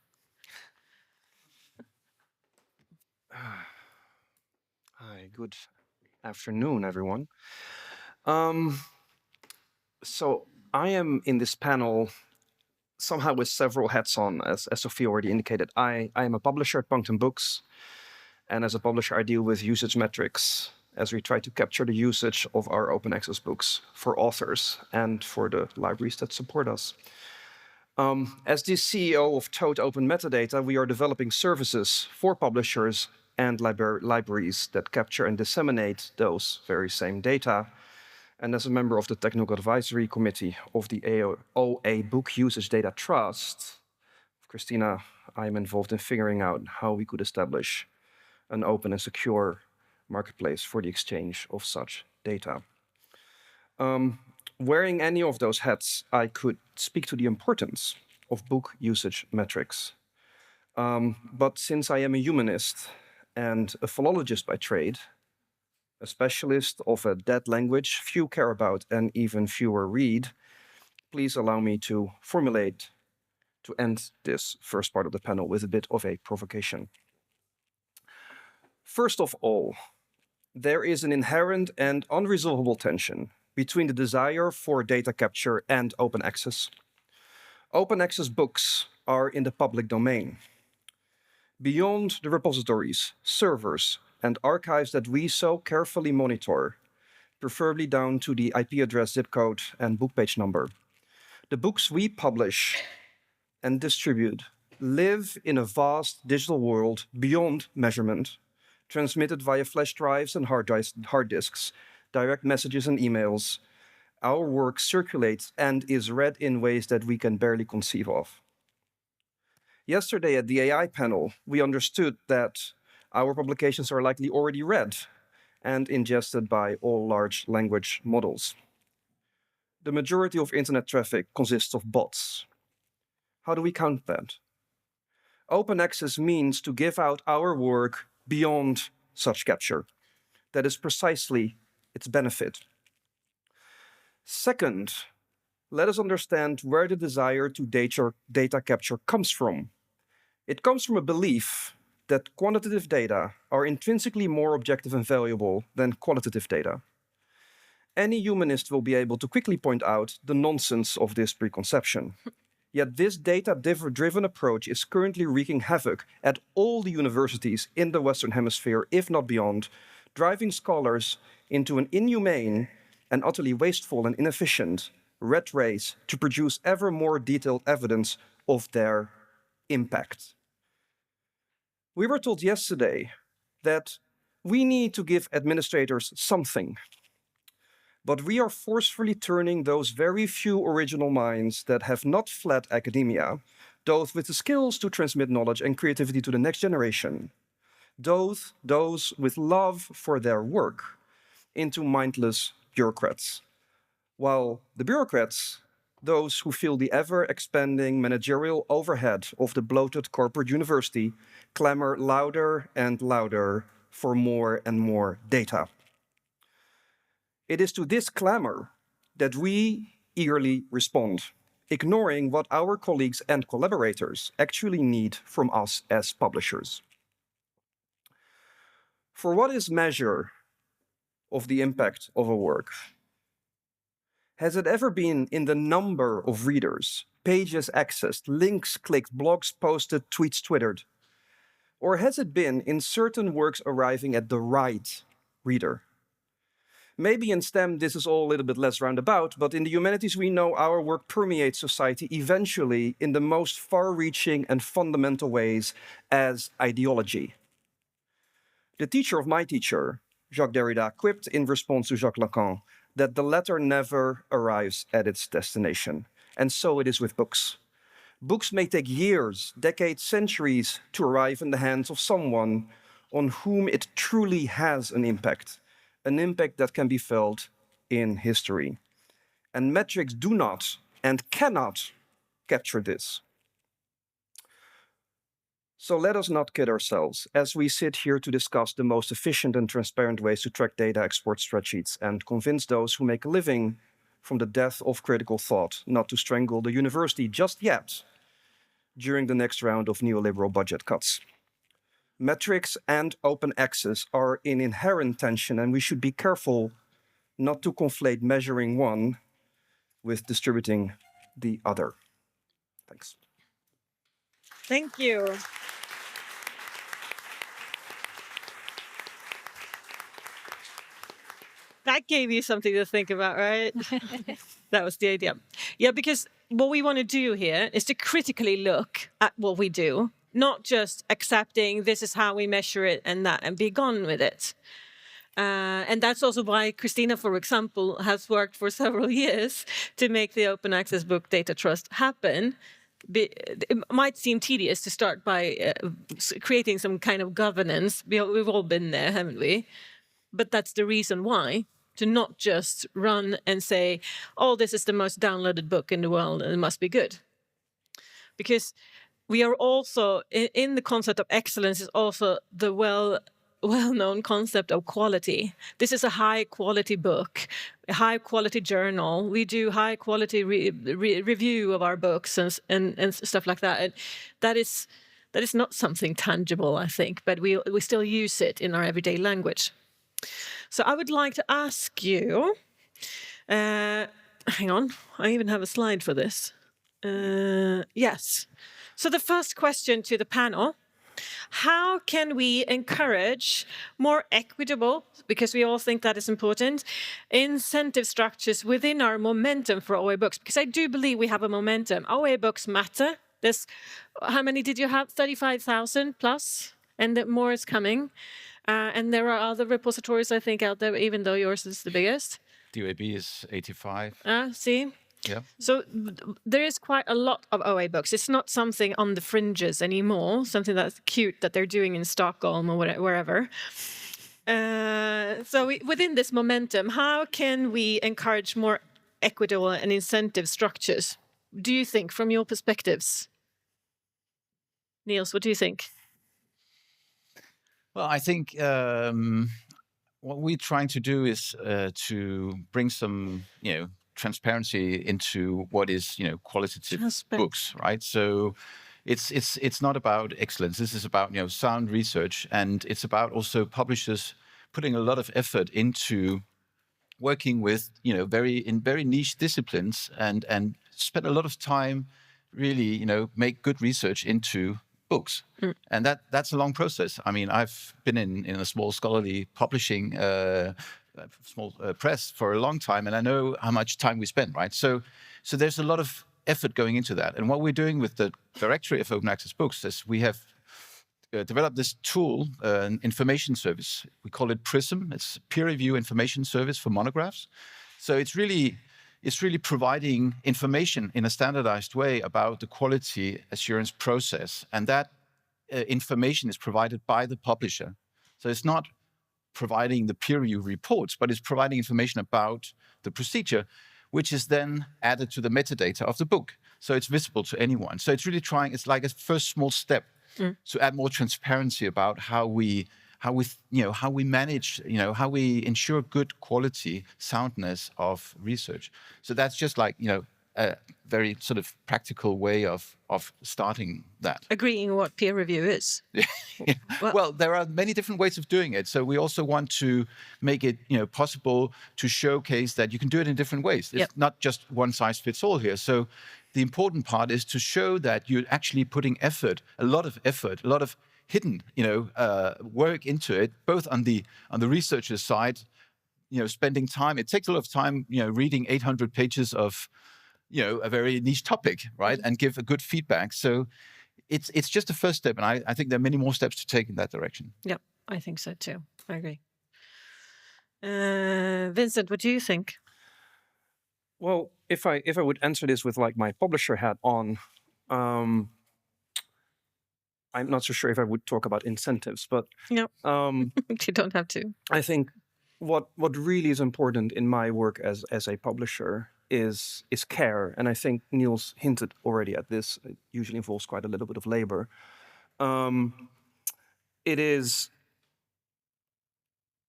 Hi, good afternoon, everyone. So I am in this panel somehow with several hats on, as Sofie already indicated. I am a publisher at Punctum Books, and as a publisher, I deal with usage metrics as we try to capture the usage of our open access books for authors and for the libraries that support us. As the CEO of Thoth Open Metadata, we are developing services for publishers and libraries that capture and disseminate those very same data. And as a member of the Technical Advisory Committee of the OABook Usage Data Trust, Christina, I am involved in figuring out how we could establish an open and secure marketplace for the exchange of such data. Wearing any of those hats, I could speak to the importance of book usage metrics. But since I am a humanist and a philologist by trade, a specialist of a dead language few care about and even fewer read, please allow me to end this first part of the panel with a bit of a provocation. First of all, there is an inherent and unresolvable tension between the desire for data capture and open access. Open access books are in the public domain. Beyond the repositories, servers, and archives that we so carefully monitor, preferably down to the IP address, zip code, and book page number, the books we publish and distribute live in a vast digital world beyond measurement, transmitted via flash drives and hard disks, direct messages and emails. Our work circulates and is read in ways that we can barely conceive of. Yesterday at the AI panel, we understood that our publications are likely already read and ingested by all large language models. The majority of internet traffic consists of bots. How do we count that? Open access means to give out our work beyond such capture. That is precisely its benefit. Second, let us understand where the desire to data capture comes from. It comes from a belief that quantitative data are intrinsically more objective and valuable than qualitative data. Any humanist will be able to quickly point out the nonsense of this preconception. Yet this data-driven approach is currently wreaking havoc at all the universities in the Western Hemisphere, if not beyond, driving scholars into an inhumane and utterly wasteful and inefficient rat race to produce ever more detailed evidence of their impact. We were told yesterday that we need to give administrators something, but we are forcefully turning those very few original minds that have not fled academia, those with the skills to transmit knowledge and creativity to the next generation, those with love for their work, into mindless bureaucrats. While the bureaucrats, those who feel the ever-expanding managerial overhead of the bloated corporate university, clamor louder and louder for more and more data. It is to this clamor that we eagerly respond, ignoring what our colleagues and collaborators actually need from us as publishers. For what is measure of the impact of a work? Has it ever been in the number of readers, pages accessed, links clicked, blogs posted, tweets twittered? Or has it been in certain works arriving at the right reader? Maybe in STEM this is all a little bit less roundabout, but in the humanities we know our work permeates society eventually in the most far-reaching and fundamental ways as ideology. The teacher of my teacher, Jacques Derrida, quipped in response to Jacques Lacan that the letter never arrives at its destination. And so it is with books. Books may take years, decades, centuries to arrive in the hands of someone on whom it truly has an impact that can be felt in history. And metrics do not and cannot capture this. So let us not kid ourselves as we sit here to discuss the most efficient and transparent ways to track data, export spreadsheets, and convince those who make a living from the death of critical thought not to strangle the university just yet during the next round of neoliberal budget cuts. Metrics and open access are in inherent tension, and we should be careful not to conflate measuring one with distributing the other. Thanks. Thank you. That gave you something to think about, right? That was the idea. Yeah, because what we want to do here is to critically look at what we do, not just accepting this is how we measure it and that, and be gone with it. And that's also why Christina, for example, has worked for several years to make the open access book data trust happen. It might seem tedious to start by creating some kind of governance. We've all been there, haven't we? But that's the reason why, to not just run and say, oh, this is the most downloaded book in the world and it must be good. Because we are also, in the concept of excellence is also the well-known concept of quality. This is a high-quality book, a high-quality journal. We do high-quality review of our books and stuff like that. And that is not something tangible, I think, but we still use it in our everyday language. So I would like to ask you, hang on, I even have a slide for this. Yes. So the first question to the panel, how can we encourage more equitable, because we all think that is important, incentive structures within our momentum for OA books? Because I do believe we have a momentum. OA books matter. There's, how many did you have? 35,000 plus, and more is coming. And there are other repositories, I think, out there, even though yours is the biggest. DOAB is 85. See? Yeah. So there is quite a lot of OA books. It's not something on the fringes anymore, something that's cute that they're doing in Stockholm or wherever. So within this momentum, how can we encourage more equitable and incentive structures? Do you think, from your perspectives? Niels, what do you think? Well, I think what we're trying to do is to bring some, transparency into what is, qualitative books, right? So it's not about excellence. This is about, sound research, and it's about also publishers putting a lot of effort into working with, very niche disciplines and spend a lot of time really, make good research into books. And that's a long process. I mean, I've been in a small scholarly publishing small press for a long time, and I know how much time we spend, right? So there's a lot of effort going into that. And what we're doing with the Directory of Open Access Books is we have developed this tool, an information service. We call it PRISM. It's peer review information service for monographs. So it's really providing information in a standardized way about the quality assurance process. And that information is provided by the publisher. So it's not providing the peer review reports, but it's providing information about the procedure, which is then added to the metadata of the book. So it's visible to anyone. So it's really it's like a first small step to add more transparency about how we manage, how we ensure good quality, soundness of research. So that's just like, a very sort of practical way of starting that. Agreeing what peer review is. Well, there are many different ways of doing it. So we also want to make it, possible to showcase that you can do it in different ways. It's not just one size fits all here. So the important part is to show that you're actually putting a lot of hidden, work into it, both on the researcher's side, spending time. It takes a lot of time, reading 800 pages of, a very niche topic, right, and give a good feedback. So it's just a first step, and I think there are many more steps to take in that direction. Yep, I think so too. I agree. Vincent, what do you think? Well, if I would answer this with like my publisher hat on, I'm not so sure if I would talk about incentives, but you don't have to. I think what really is important in my work as a publisher is care, and I think Niels hinted already at this. It usually involves quite a little bit of labor, it is,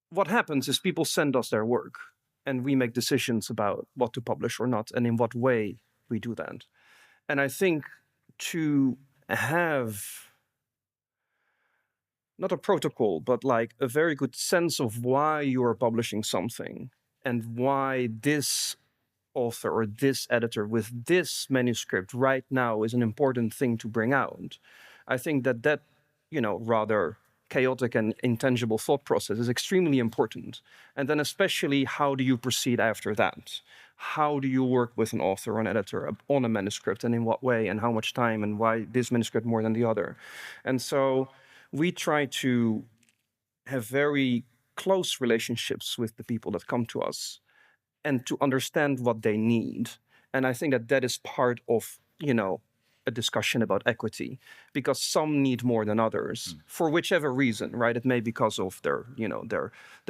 what happens is people send us their work and we make decisions about what to publish or not and in what way we do that. And I think to have not a protocol, but like a very good sense of why you are publishing something and why this author or this editor with this manuscript right now is an important thing to bring out. I think that, rather chaotic and intangible thought process is extremely important. And then especially, how do you proceed after that? How do you work with an author or an editor on a manuscript, and in what way, and how much time, and why this manuscript more than the other? And so we try to have very close relationships with the people that come to us and to understand what they need. And I think that is part of, a discussion about equity, because some need more than others for whichever reason, right? It may be because of their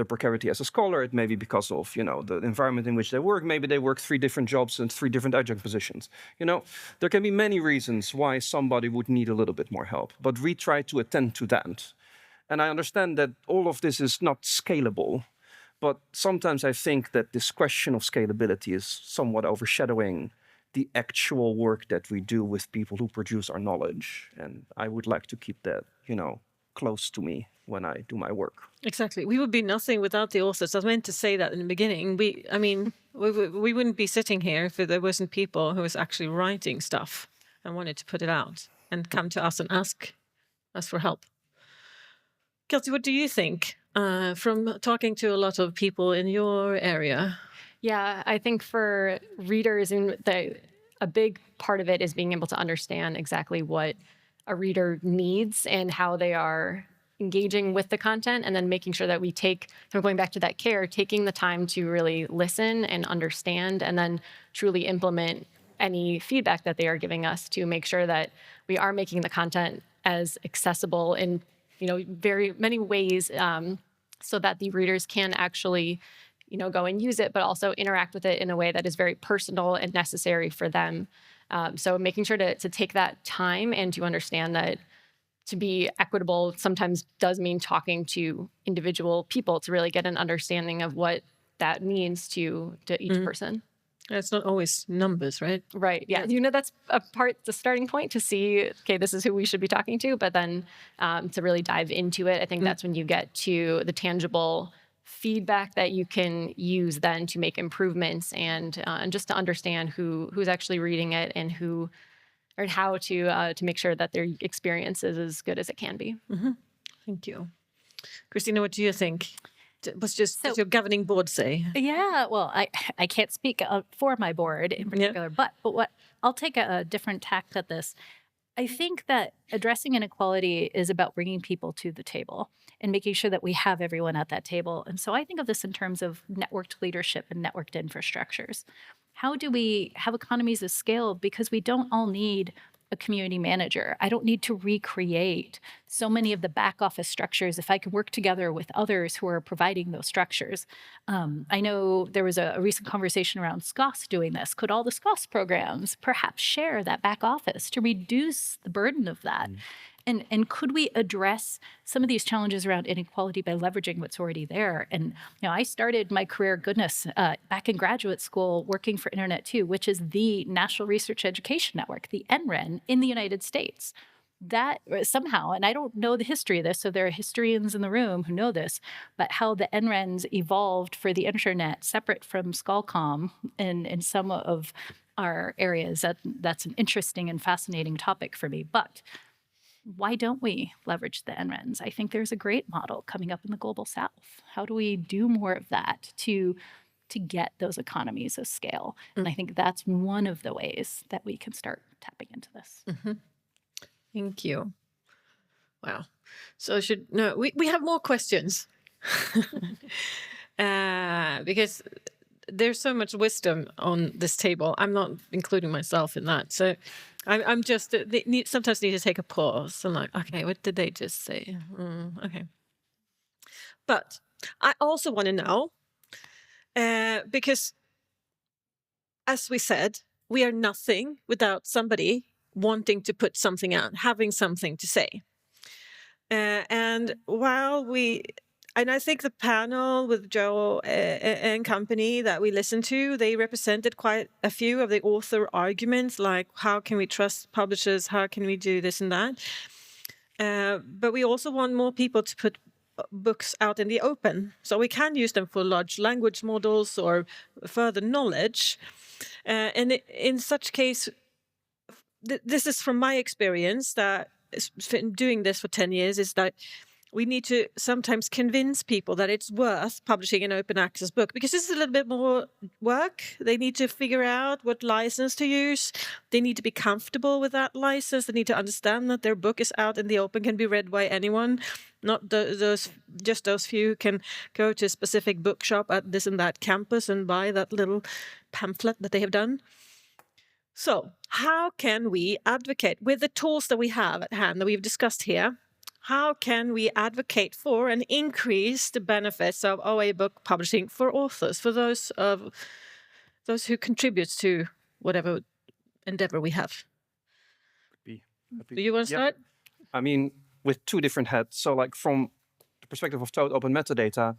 precarity as a scholar. It may be because of, the environment in which they work. Maybe they work 3 different jobs and 3 different adjunct positions. There can be many reasons why somebody would need a little bit more help, but we try to attend to that. And I understand that all of this is not scalable, but sometimes I think that this question of scalability is somewhat overshadowing the actual work that we do with people who produce our knowledge. And I would like to keep that, close to me when I do my work. Exactly. We would be nothing without the authors. I meant to say that in the beginning. We wouldn't be sitting here if there wasn't people who was actually writing stuff and wanted to put it out and come to us and ask us for help. Kelsey, what do you think from talking to a lot of people in your area? Yeah, I think for readers, a big part of it is being able to understand exactly what a reader needs and how they are engaging with the content, and then making sure that we take, going back to that care, taking the time to really listen and understand, and then truly implement any feedback that they are giving us to make sure that we are making the content as accessible in very many ways, so that the readers can actually go and use it, but also interact with it in a way that is very personal and necessary for them. So making sure to take that time and to understand that to be equitable sometimes does mean talking to individual people to really get an understanding of what that means to each person. It's not always numbers, right? Right. Yeah. That's the starting point to see, okay, this is who we should be talking to. But then to really dive into it, I think that's when you get to the tangible feedback that you can use then to make improvements and just to understand who's actually reading it and how to make sure that their experience is as good as it can be. Thank you. Christina, what do you think? What's your governing board say? Yeah, well, I can't speak for my board in particular, but what I'll take a different tact at this. I think that addressing inequality is about bringing people to the table and making sure that we have everyone at that table. And so I think of this in terms of networked leadership and networked infrastructures. How do we have economies of scale? Because we don't all need a community manager. I don't need to recreate so many of the back office structures if I can work together with others who are providing those structures. I know there was a recent conversation around SCOS doing this. Could all the SCOS programs perhaps share that back office to reduce the burden of that? And could we address some of these challenges around inequality by leveraging what's already there? And I started my career, back in graduate school working for Internet 2, which is the National Research Education Network, the NREN, in the United States. That somehow, and I don't know the history of this, so there are historians in the room who know this, but how the NRENs evolved for the internet separate from Skolcom in some of our areas. That's an interesting and fascinating topic for me. But why don't we leverage the NRENs? I think there's a great model coming up in the Global South. How do we do more of that to get those economies of scale? And I think that's one of the ways that we can start tapping into this. Thank you. Wow. So we have more questions because there's so much wisdom on this table. I'm not including myself in that. So I'm just sometimes need to take a pause and like, okay, what did they just say? Okay. But I also want to know, because as we said, we are nothing without somebody wanting to put something out, having something to say. And I think the panel with Joe and company that we listened to, they represented quite a few of the author arguments, like how can we trust publishers, how can we do this and that. But we also want more people to put books out in the open, so we can use them for large language models or further knowledge. And in such case, this is from my experience that doing this for 10 years, is that we need to sometimes convince people that it's worth publishing an open access book, because this is a little bit more work. They need to figure out what license to use. They need to be comfortable with that license. They need to understand that their book is out in the open, can be read by anyone, not those few who can go to a specific bookshop at this and that campus and buy that little pamphlet that they have done. So how can we advocate with the tools that we have at hand that we've discussed here? How can we advocate for and increase the benefits of OA book publishing for authors, for those who contribute to whatever endeavor we have? Happy. Do you want to start? I mean, with two different hats. So like from the perspective of Thoth open metadata,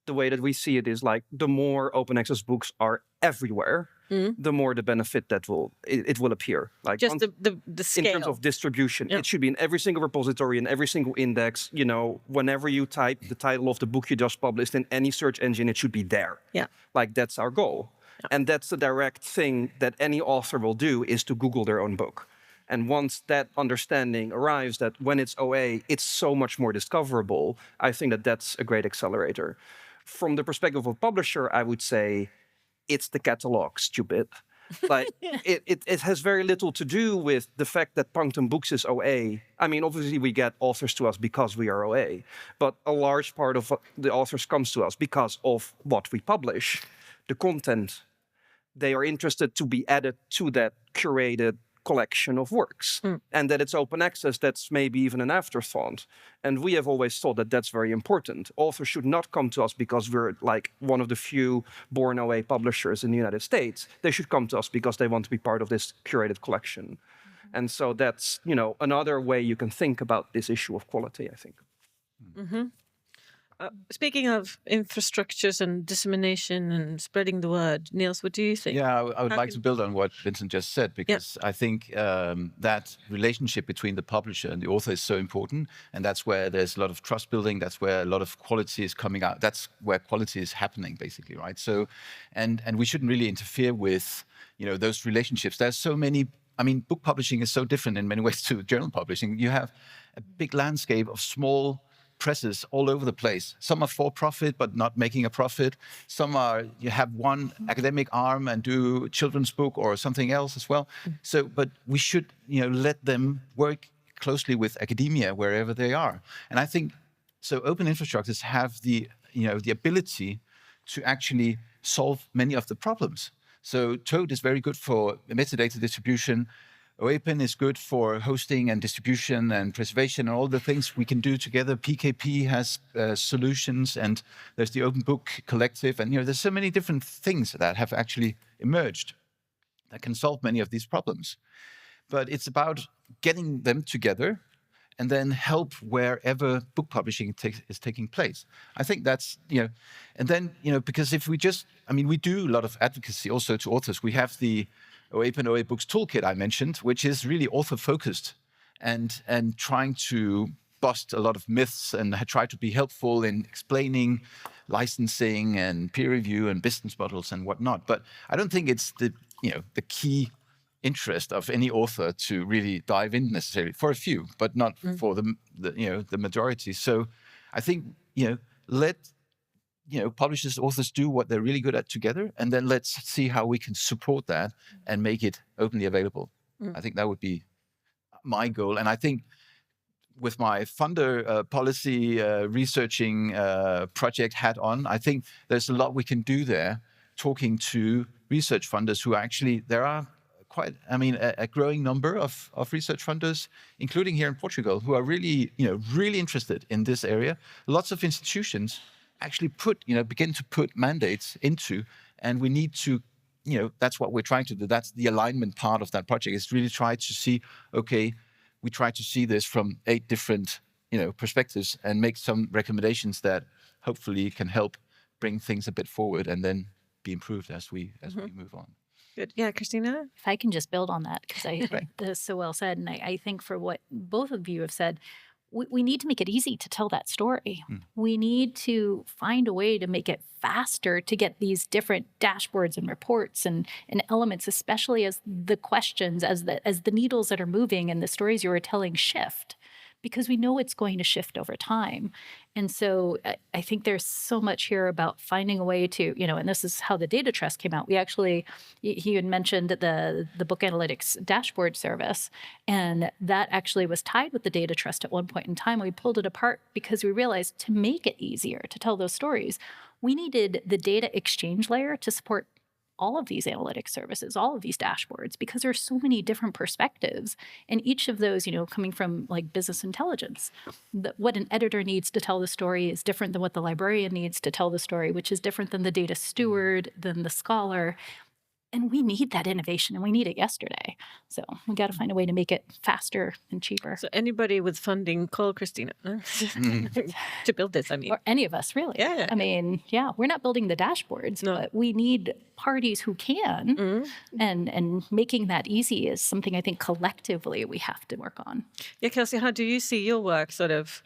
the way that we see it is like the more open access books are everywhere, the more the benefit that it will appear. Like just the scale. In terms of distribution, it should be in every single repository, in every single index. You know, whenever you type the title of the book you just published in any search engine, it should be there. Yeah, like that's our goal, and that's the direct thing that any author will do, is to Google their own book. And once that understanding arrives, that when it's OA, it's so much more discoverable, I think that that's a great accelerator. From the perspective of publisher, I would say it's the catalog, stupid. Like it has very little to do with the fact that Punctum Books is OA. I mean, obviously we get authors to us because we are OA, but a large part of the authors comes to us because of what we publish, the content. They are interested to be added to that curated collection of works, and that it's open access, that's maybe even an afterthought. And we have always thought that that's very important. Authors should not come to us because we're like one of the few born OA publishers in the United States. They should come to us because they want to be part of this curated collection. And so that's, you know, another way you can think about this issue of quality, I think. Speaking of infrastructures and dissemination and spreading the word, Niels, what do you think? Yeah, I would like to build on what Vincent just said, because I think that relationship between the publisher and the author is so important, and that's where there's a lot of trust building. That's where a lot of quality is coming out. That's where quality is happening, basically, right? So, and we shouldn't really interfere with, you know, those relationships. There's so many. I mean, book publishing is so different in many ways to journal publishing. You have a big landscape of small presses all over the place. Some are for profit but not making a profit. Some are, you have one academic arm and do children's book or something else as well. So, but we should, you know, let them work closely with academia wherever they are. And I think so. Open infrastructures have the, you know, the ability to actually solve many of the problems. So Thoth is very good for metadata distribution. OAPEN is good for hosting and distribution and preservation and all the things we can do together. PKP has solutions, and there's the Open Book Collective. And, you know, there's so many different things that have actually emerged that can solve many of these problems. But it's about getting them together and then help wherever book publishing is taking place. I think that's, you know, and then, you know, because if we just, I mean, we do a lot of advocacy also to authors. We have the OAPEN OA Books Toolkit I mentioned, which is really author-focused and trying to bust a lot of myths and try to be helpful in explaining licensing and peer review and business models and whatnot. But I don't think it's the, you know, the key interest of any author to really dive in necessarily, for a few, but not for the you know, the majority. So I think, you know, let, you know, publishers, authors do what they're really good at together, and then let's see how we can support that and make it openly available. I think that would be my goal. And I think with my funder policy researching project hat on, I think there's a lot we can do there, talking to research funders who actually, there are quite, I mean, a growing number of research funders, including here in Portugal, who are really, you know, really interested in this area. Lots of institutions actually begin to put mandates into, and we need to, you know, that's what we're trying to do. That's the alignment part of that project, is really try to see, okay, we try to see this from 8 different perspectives and make some recommendations that hopefully can help bring things a bit forward and then be improved as we move on. Good. Yeah, Christina? If I can just build on that, because I think that's so well said. And I think for what both of you have said, we need to make it easy to tell that story. We need to find a way to make it faster to get these different dashboards and reports and elements, especially as the questions, as the needles that are moving and the stories you were telling shift, because we know it's going to shift over time. And so I think there's so much here about finding a way to, and this is how the data trust came out. We actually, he had mentioned the book analytics dashboard service, and that actually was tied with the data trust at one point in time. We pulled it apart because we realized to make it easier to tell those stories, we needed the data exchange layer to support all of these analytics services, all of these dashboards, because there's so many different perspectives. And each of those, coming from like business intelligence, what an editor needs to tell the story is different than what the librarian needs to tell the story, which is different than the data steward, than the scholar. And we need that innovation, and we need it yesterday. So we got to find a way to make it faster and cheaper. So anybody with funding, call Christina to build this, Or any of us, really. Yeah. I mean, we're not building the dashboards, but we need parties who can. And making that easy is something I think collectively we have to work on. Yeah, Kelsey, how do you see your work sort of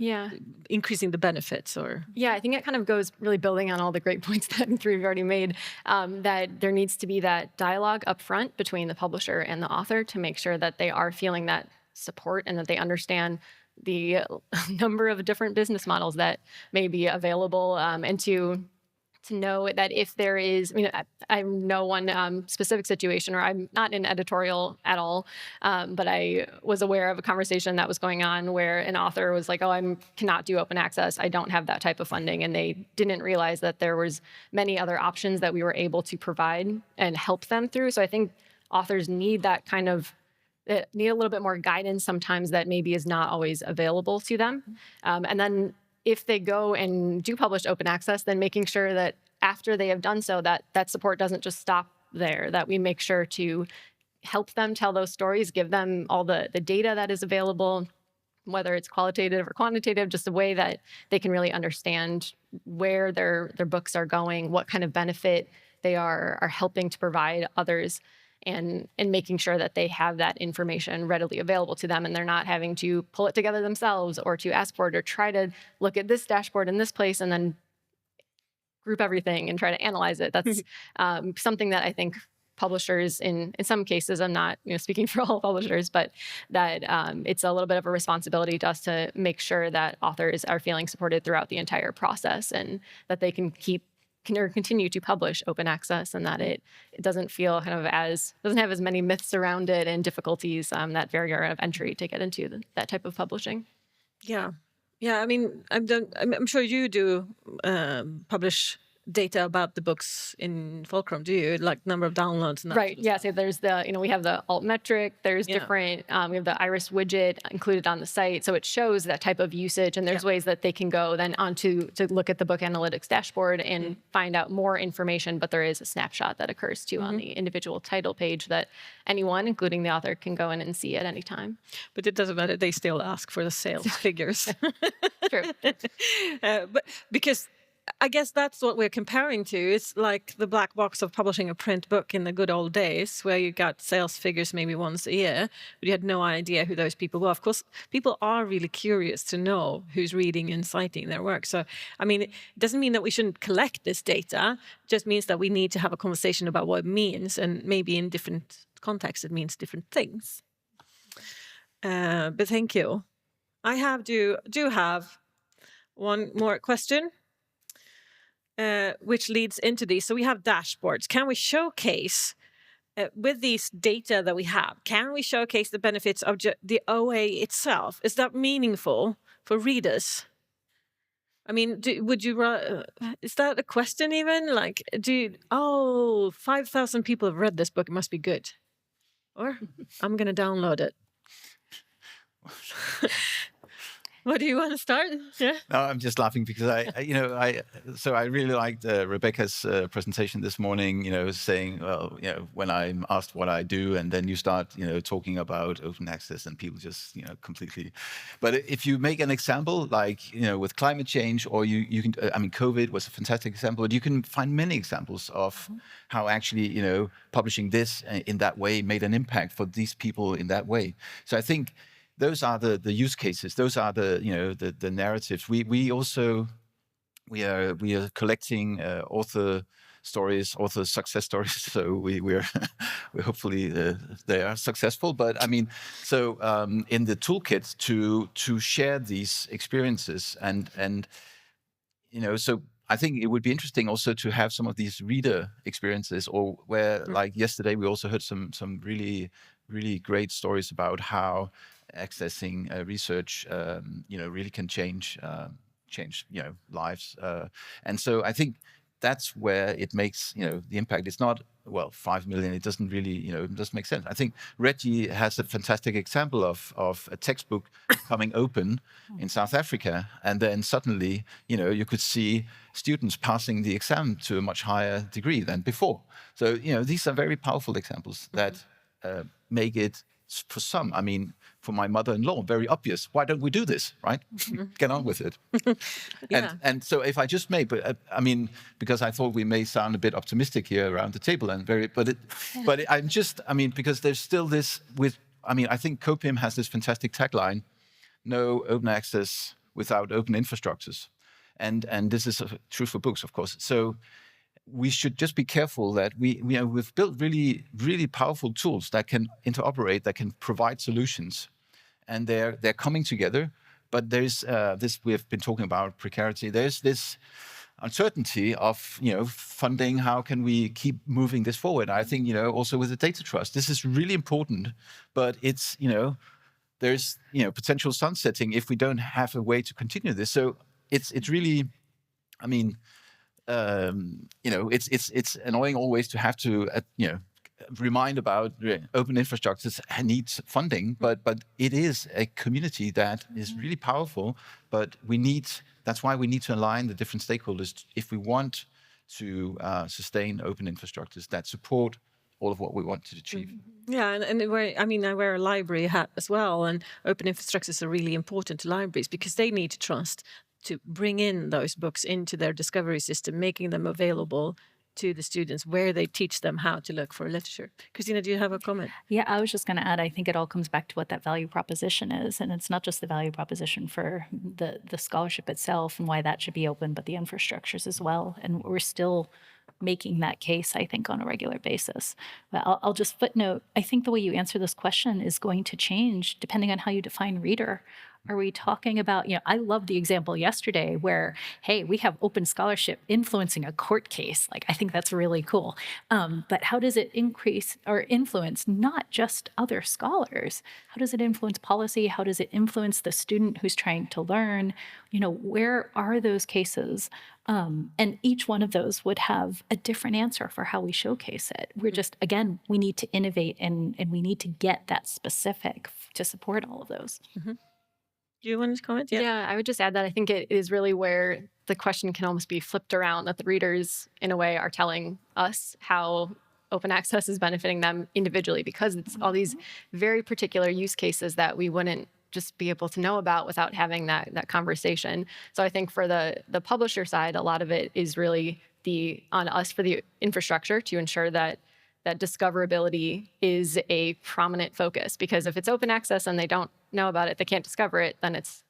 increasing the benefits? Or I think it kind of goes really building on all the great points that the three of you already made, that there needs to be that dialogue up front between the publisher and the author to make sure that they are feeling that support and that they understand the number of different business models that may be available, and to know that if there is, I know one specific situation, or I'm not in editorial at all, but I was aware of a conversation that was going on where an author was like, I cannot do open access. I don't have that type of funding. And they didn't realize that there was many other options that we were able to provide and help them through. So I think authors need that kind of, need a little bit more guidance sometimes that maybe is not always available to them. And then if they go and do publish open access, then making sure that after they have done so, that support doesn't just stop there, that we make sure to help them tell those stories, give them all the data that is available, whether it's qualitative or quantitative, just a way that they can really understand where their books are going, what kind of benefit they are helping to provide others, and making sure that they have that information readily available to them and they're not having to pull it together themselves or to ask for it or try to look at this dashboard in this place and then group everything and try to analyze it. That's something that I think publishers in some cases, I'm not speaking for all publishers, but that it's a little bit of a responsibility to us to make sure that authors are feeling supported throughout the entire process and that they can continue to publish open access, and that it doesn't feel doesn't have as many myths around it and difficulties, that barrier of entry to get into that type of publishing. Yeah. I mean, I'm sure you do publish data about the books in Fulcrum, do you? Like number of downloads and that right. Yeah. So there's we have the alt metric, there's different, we have the iris widget included on the site. So it shows that type of usage, and there's ways that they can go then on to look at the book analytics dashboard and find out more information. But there is a snapshot that occurs too on the individual title page that anyone, including the author, can go in and see at any time. But it doesn't matter. They still ask for the sales figures. True. But because I guess that's what we're comparing to. It's like the black box of publishing a print book in the good old days where you got sales figures maybe once a year, but you had no idea who those people were. Of course, people are really curious to know who's reading and citing their work. So, I mean, it doesn't mean that we shouldn't collect this data. It just means that we need to have a conversation about what it means, and maybe in different contexts it means different things. But thank you. I do have one more question. Which leads into these. So we have dashboards. Can we showcase, with these data that we have, can we showcase the benefits of the OA itself? Is that meaningful for readers? I mean, is that a question even? Like, 5,000 people have read this book, it must be good. Or, I'm going to download it. What do you want to start? Yeah. No, I'm just laughing because I really liked Rebecca's presentation this morning. Saying, well, when I'm asked what I do, and then you start, talking about open access, and people just, completely. But if you make an example, like, with climate change, or you can, COVID was a fantastic example, but you can find many examples of how actually, publishing this in that way made an impact for these people in that way. So I think those are the use cases. Those are the narratives. We are collecting author stories, author success stories. So we're hopefully they are successful. But in the toolkit to share these experiences and so I think it would be interesting also to have some of these reader experiences, or where, like yesterday, we also heard some really, really great stories about how accessing research, really can change lives. And so I think that's where it makes, the impact. It's not, 5 million. It doesn't really, it doesn't make sense. I think Reggie has a fantastic example of a textbook becoming open in South Africa. And then suddenly, you could see students passing the exam to a much higher degree than before. So, these are very powerful examples that make it, for some, for my mother-in-law, very obvious. Why don't we do this, right? Get on with it. Yeah. And so if I just may, but because I thought we may sound a bit optimistic here around the table, but I'm just, because there's still this I think COPIM has this fantastic tagline, no open access without open infrastructures. And this is true for books, of course. So we should just be careful that we've built really, really powerful tools that can interoperate, that can provide solutions, and they're coming together. But there's this, we've been talking about precarity. There's this uncertainty of funding. How can we keep moving this forward? I think also with the data trust, this is really important. But it's there's potential sunsetting if we don't have a way to continue this. So it's really, it's annoying always to have to, remind about open infrastructures needs funding, but it is a community that is really powerful. But that's why we need to align the different stakeholders if we want to sustain open infrastructures that support all of what we want to achieve. Yeah, and I wear a library hat as well, and open infrastructures are really important to libraries because they need to trust to bring in those books into their discovery system, making them available to the students where they teach them how to look for literature. Christina, do you have a comment? Yeah, I was just going to add, I think it all comes back to what that value proposition is. And it's not just the value proposition for the scholarship itself and why that should be open, but the infrastructures as well. And we're still making that case, I think, on a regular basis. But I'll just footnote, I think the way you answer this question is going to change depending on how you define reader. Are we talking about, I love the example yesterday where, hey, we have open scholarship influencing a court case. Like, I think that's really cool. But how does it increase or influence not just other scholars? How does it influence policy? How does it influence the student who's trying to learn? Where are those cases? And each one of those would have a different answer for how we showcase it. We're just, again, we need to innovate and we need to get that specific to support all of those. Mm-hmm. Do you want to comment? Yeah, I would just add that I think it is really where the question can almost be flipped around, that the readers, in a way, are telling us how open access is benefiting them individually, because it's all these very particular use cases that we wouldn't just be able to know about without having that conversation. So I think for the publisher side, a lot of it is really on us for the infrastructure to ensure that discoverability is a prominent focus, because if it's open access and they don't know about it, they can't discover it, then it's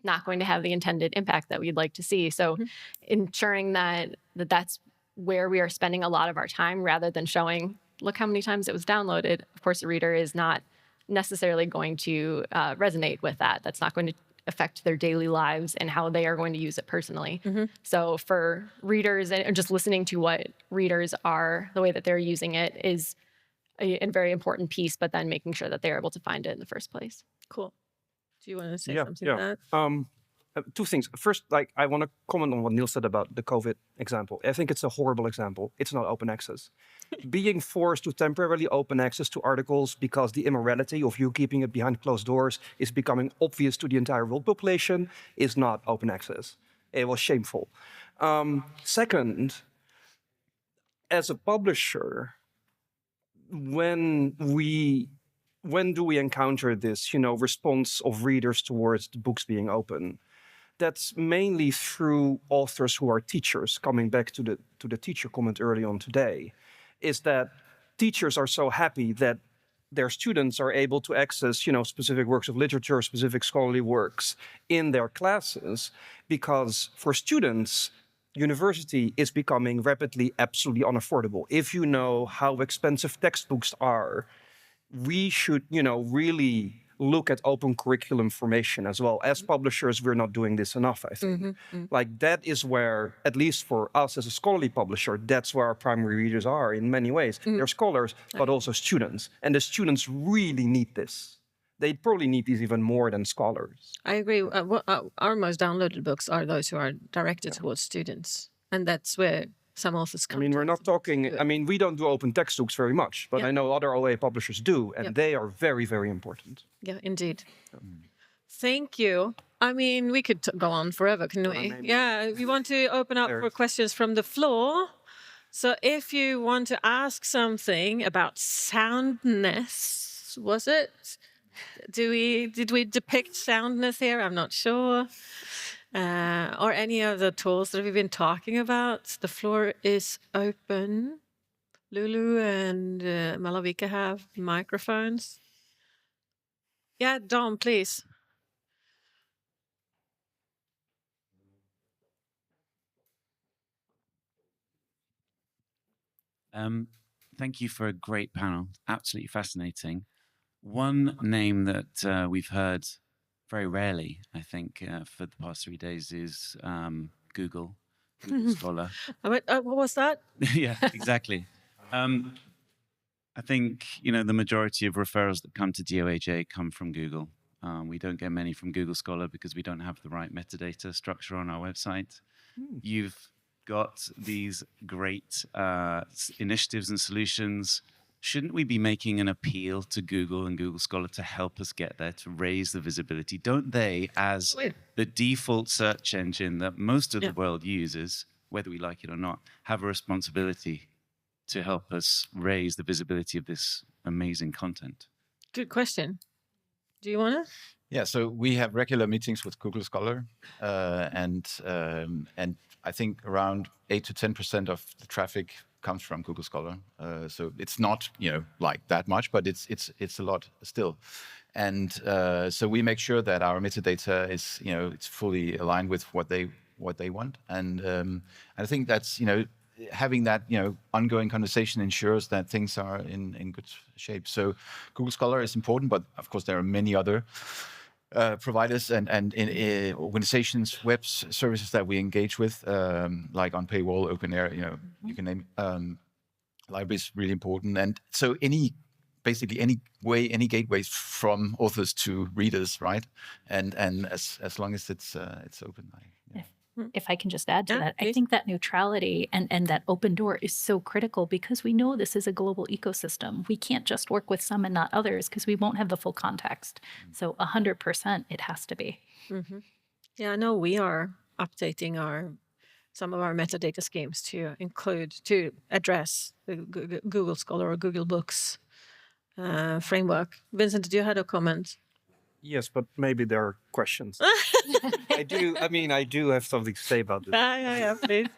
not going to have the intended impact that we'd like to see. So ensuring that's where we are spending a lot of our time, rather than showing, look how many times it was downloaded. Of course, the reader is not necessarily going to resonate with that. That's not going to affect their daily lives and how they are going to use it personally. So for readers, and just listening to what readers are, the way that they're using it is a very important piece, but then making sure that they're able to find it in the first place. Cool. Do you want to say something yeah. to that? Two things. First, I want to comment on what Niels said about the COVID example. I think it's a horrible example. It's not open access. Being forced to temporarily open access to articles because the immorality of you keeping it behind closed doors is becoming obvious to the entire world population is not open access. It was shameful. Second, as a publisher, when do we encounter this, response of readers towards the books being open? That's mainly through authors who are teachers. Coming back to the teacher comment early on today, is that teachers are so happy that their students are able to access, specific works of literature, specific scholarly works in their classes, because for students, university is becoming rapidly absolutely unaffordable. If you know how expensive textbooks are, we should, really look at open curriculum formation as well. As publishers, we're not doing this enough, I think. That is where, at least for us as a scholarly publisher, that's where our primary readers are in many ways. They're scholars, but also students. And the students really need this. They probably need these even more than scholars. I agree. Our most downloaded books are those who are directed towards students. And that's where some authors come. We're not talking, we don't do open textbooks very much, but I know other OA publishers do, and they are very, very important. Yeah, indeed. Thank you. We could go on forever, can we? Maybe. Yeah, we want to open up for questions from the floor. So if you want to ask something about soundness, was it? Did we depict soundness here? I'm not sure. Or any of the tools that we've been talking about. The floor is open. Lulu and Malavika have microphones. Yeah, Dom, please. Thank you for a great panel. Absolutely fascinating. One name that we've heard very rarely, I think, for the past 3 days is Google Scholar. What was that? Yeah, exactly. I think, the majority of referrals that come to DOAJ come from Google. We don't get many from Google Scholar because we don't have the right metadata structure on our website. You've got these great initiatives and solutions. Shouldn't we be making an appeal to Google and Google Scholar to help us get there, to raise the visibility? Don't they, as the default search engine that most of the world uses, whether we like it or not, have a responsibility to help us raise the visibility of this amazing content? Good question. Do you want to? Yeah, so we have regular meetings with Google Scholar, and I think around 8 to 10% of the traffic comes from Google Scholar. So it's not, like that much, but it's a lot still. And so we make sure that our metadata is, it's fully aligned with what they want. And I think that's, having that, ongoing conversation ensures that things are in good shape. So Google Scholar is important, but of course there are many other providers and organizations, web services that we engage with, like on Paywall, OpenAir, you can name. Library is really important, and so basically any gateways from authors to readers, right? And as long as it's open. If I can just add to that, please. I think that neutrality and that open door is so critical because we know this is a global ecosystem. We can't just work with some and not others because we won't have the full context. So 100% it has to be. Mm-hmm. Yeah, I know we are updating some of our metadata schemes to address the Google Scholar or Google Books framework. Vincent, did you have a comment? Yes, but maybe there are questions. I do have something to say about this. Yeah, please.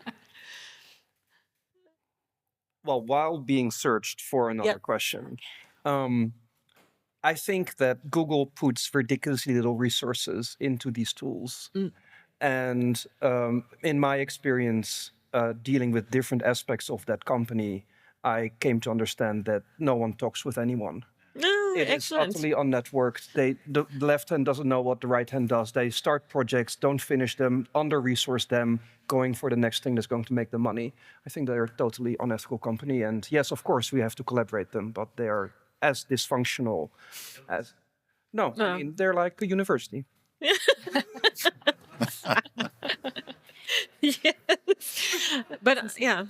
Well, while being searched for another question, I think that Google puts ridiculously little resources into these tools. And in my experience dealing with different aspects of that company, I came to understand that no one talks with anyone. No, It is excellent. utterly unnetworked. The left hand doesn't know what the right hand does. They start projects, don't finish them, under-resource them, going for the next thing that's going to make them money. I think they're a totally unethical company. And yes, of course, we have to collaborate them, but they are as dysfunctional as... No, they're like a university. Yes. But yeah.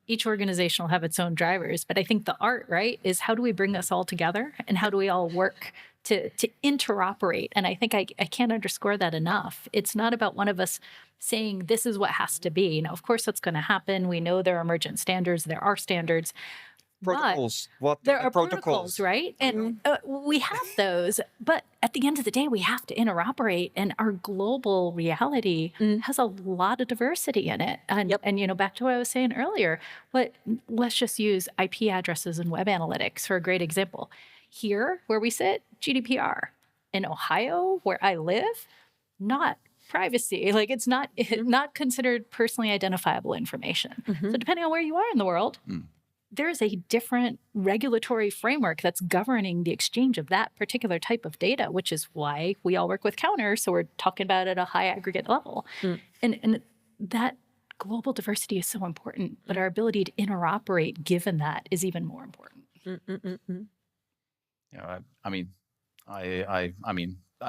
Each organization will have its own drivers, but I think the art, right, is how do we bring this all together and how do we all work to interoperate? And I think I can't underscore that enough. It's not about one of us saying this is what has to be. Now, of course, that's going to happen. We know there are emergent standards. There are standards. Protocols. There are protocols, right? And we have those. But at the end of the day, we have to interoperate. And our global reality has a lot of diversity in it. And you know, back to what I was saying earlier, let's just use IP addresses and web analytics for a great example. Here, where we sit, GDPR. In Ohio, where I live, not privacy. Like it's not considered personally identifiable information. So depending on where you are in the world, there's a different regulatory framework that's governing the exchange of that particular type of data, which is why we all work with counters. So we're talking about it at a high aggregate level. And that global diversity is so important, but our ability to interoperate given that is even more important. Yeah, I mean, I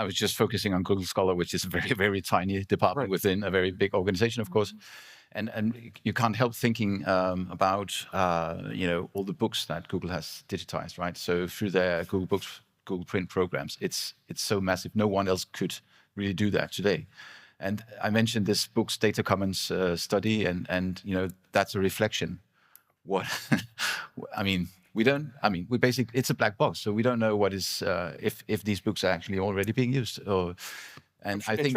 was just focusing on Google Scholar, which is a very, very tiny department within a very big organization, of course. And you can't help thinking about you know, all the books that Google has digitized, right? So through their Google Books, Google Print programs, it's so massive. No one else could really do that today. And I mentioned this Books Data Commons study, and you know, that's a reflection. What we basically, it's a black box, so we don't know what is if these books are actually already being used. And I think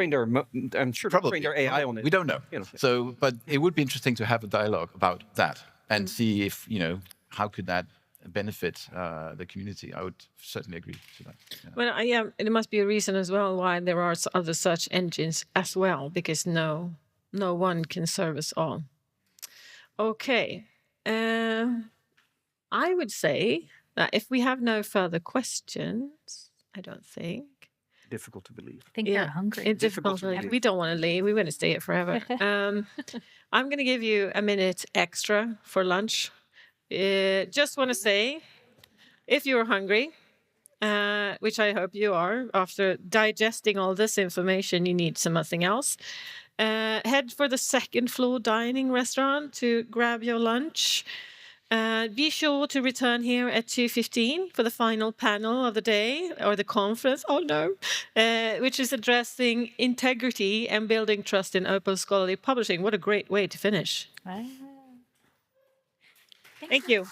I'm sure they train their AI on it. We don't know. You know. So, but it would be interesting to have a dialogue about that and see if, you know, how could that benefit the community. I would certainly agree to that. Yeah. Well, yeah, there must be a reason as well why there are other search engines as well, because no one can serve us all. Okay. I would say that if we have no further questions, I don't think. Difficult to believe. I think they're hungry. It's difficult. We don't want to leave. We want to stay here forever. I'm going to give you a minute extra for lunch. Just want to say, if you're hungry, which I hope you are, after digesting all this information, you need something else. Head for the second floor dining restaurant to grab your lunch. Be sure to return here at 2:15 for the final panel of the day, or the conference, which is addressing integrity and building trust in open scholarly publishing. What a great way to finish. Wow. Thank you.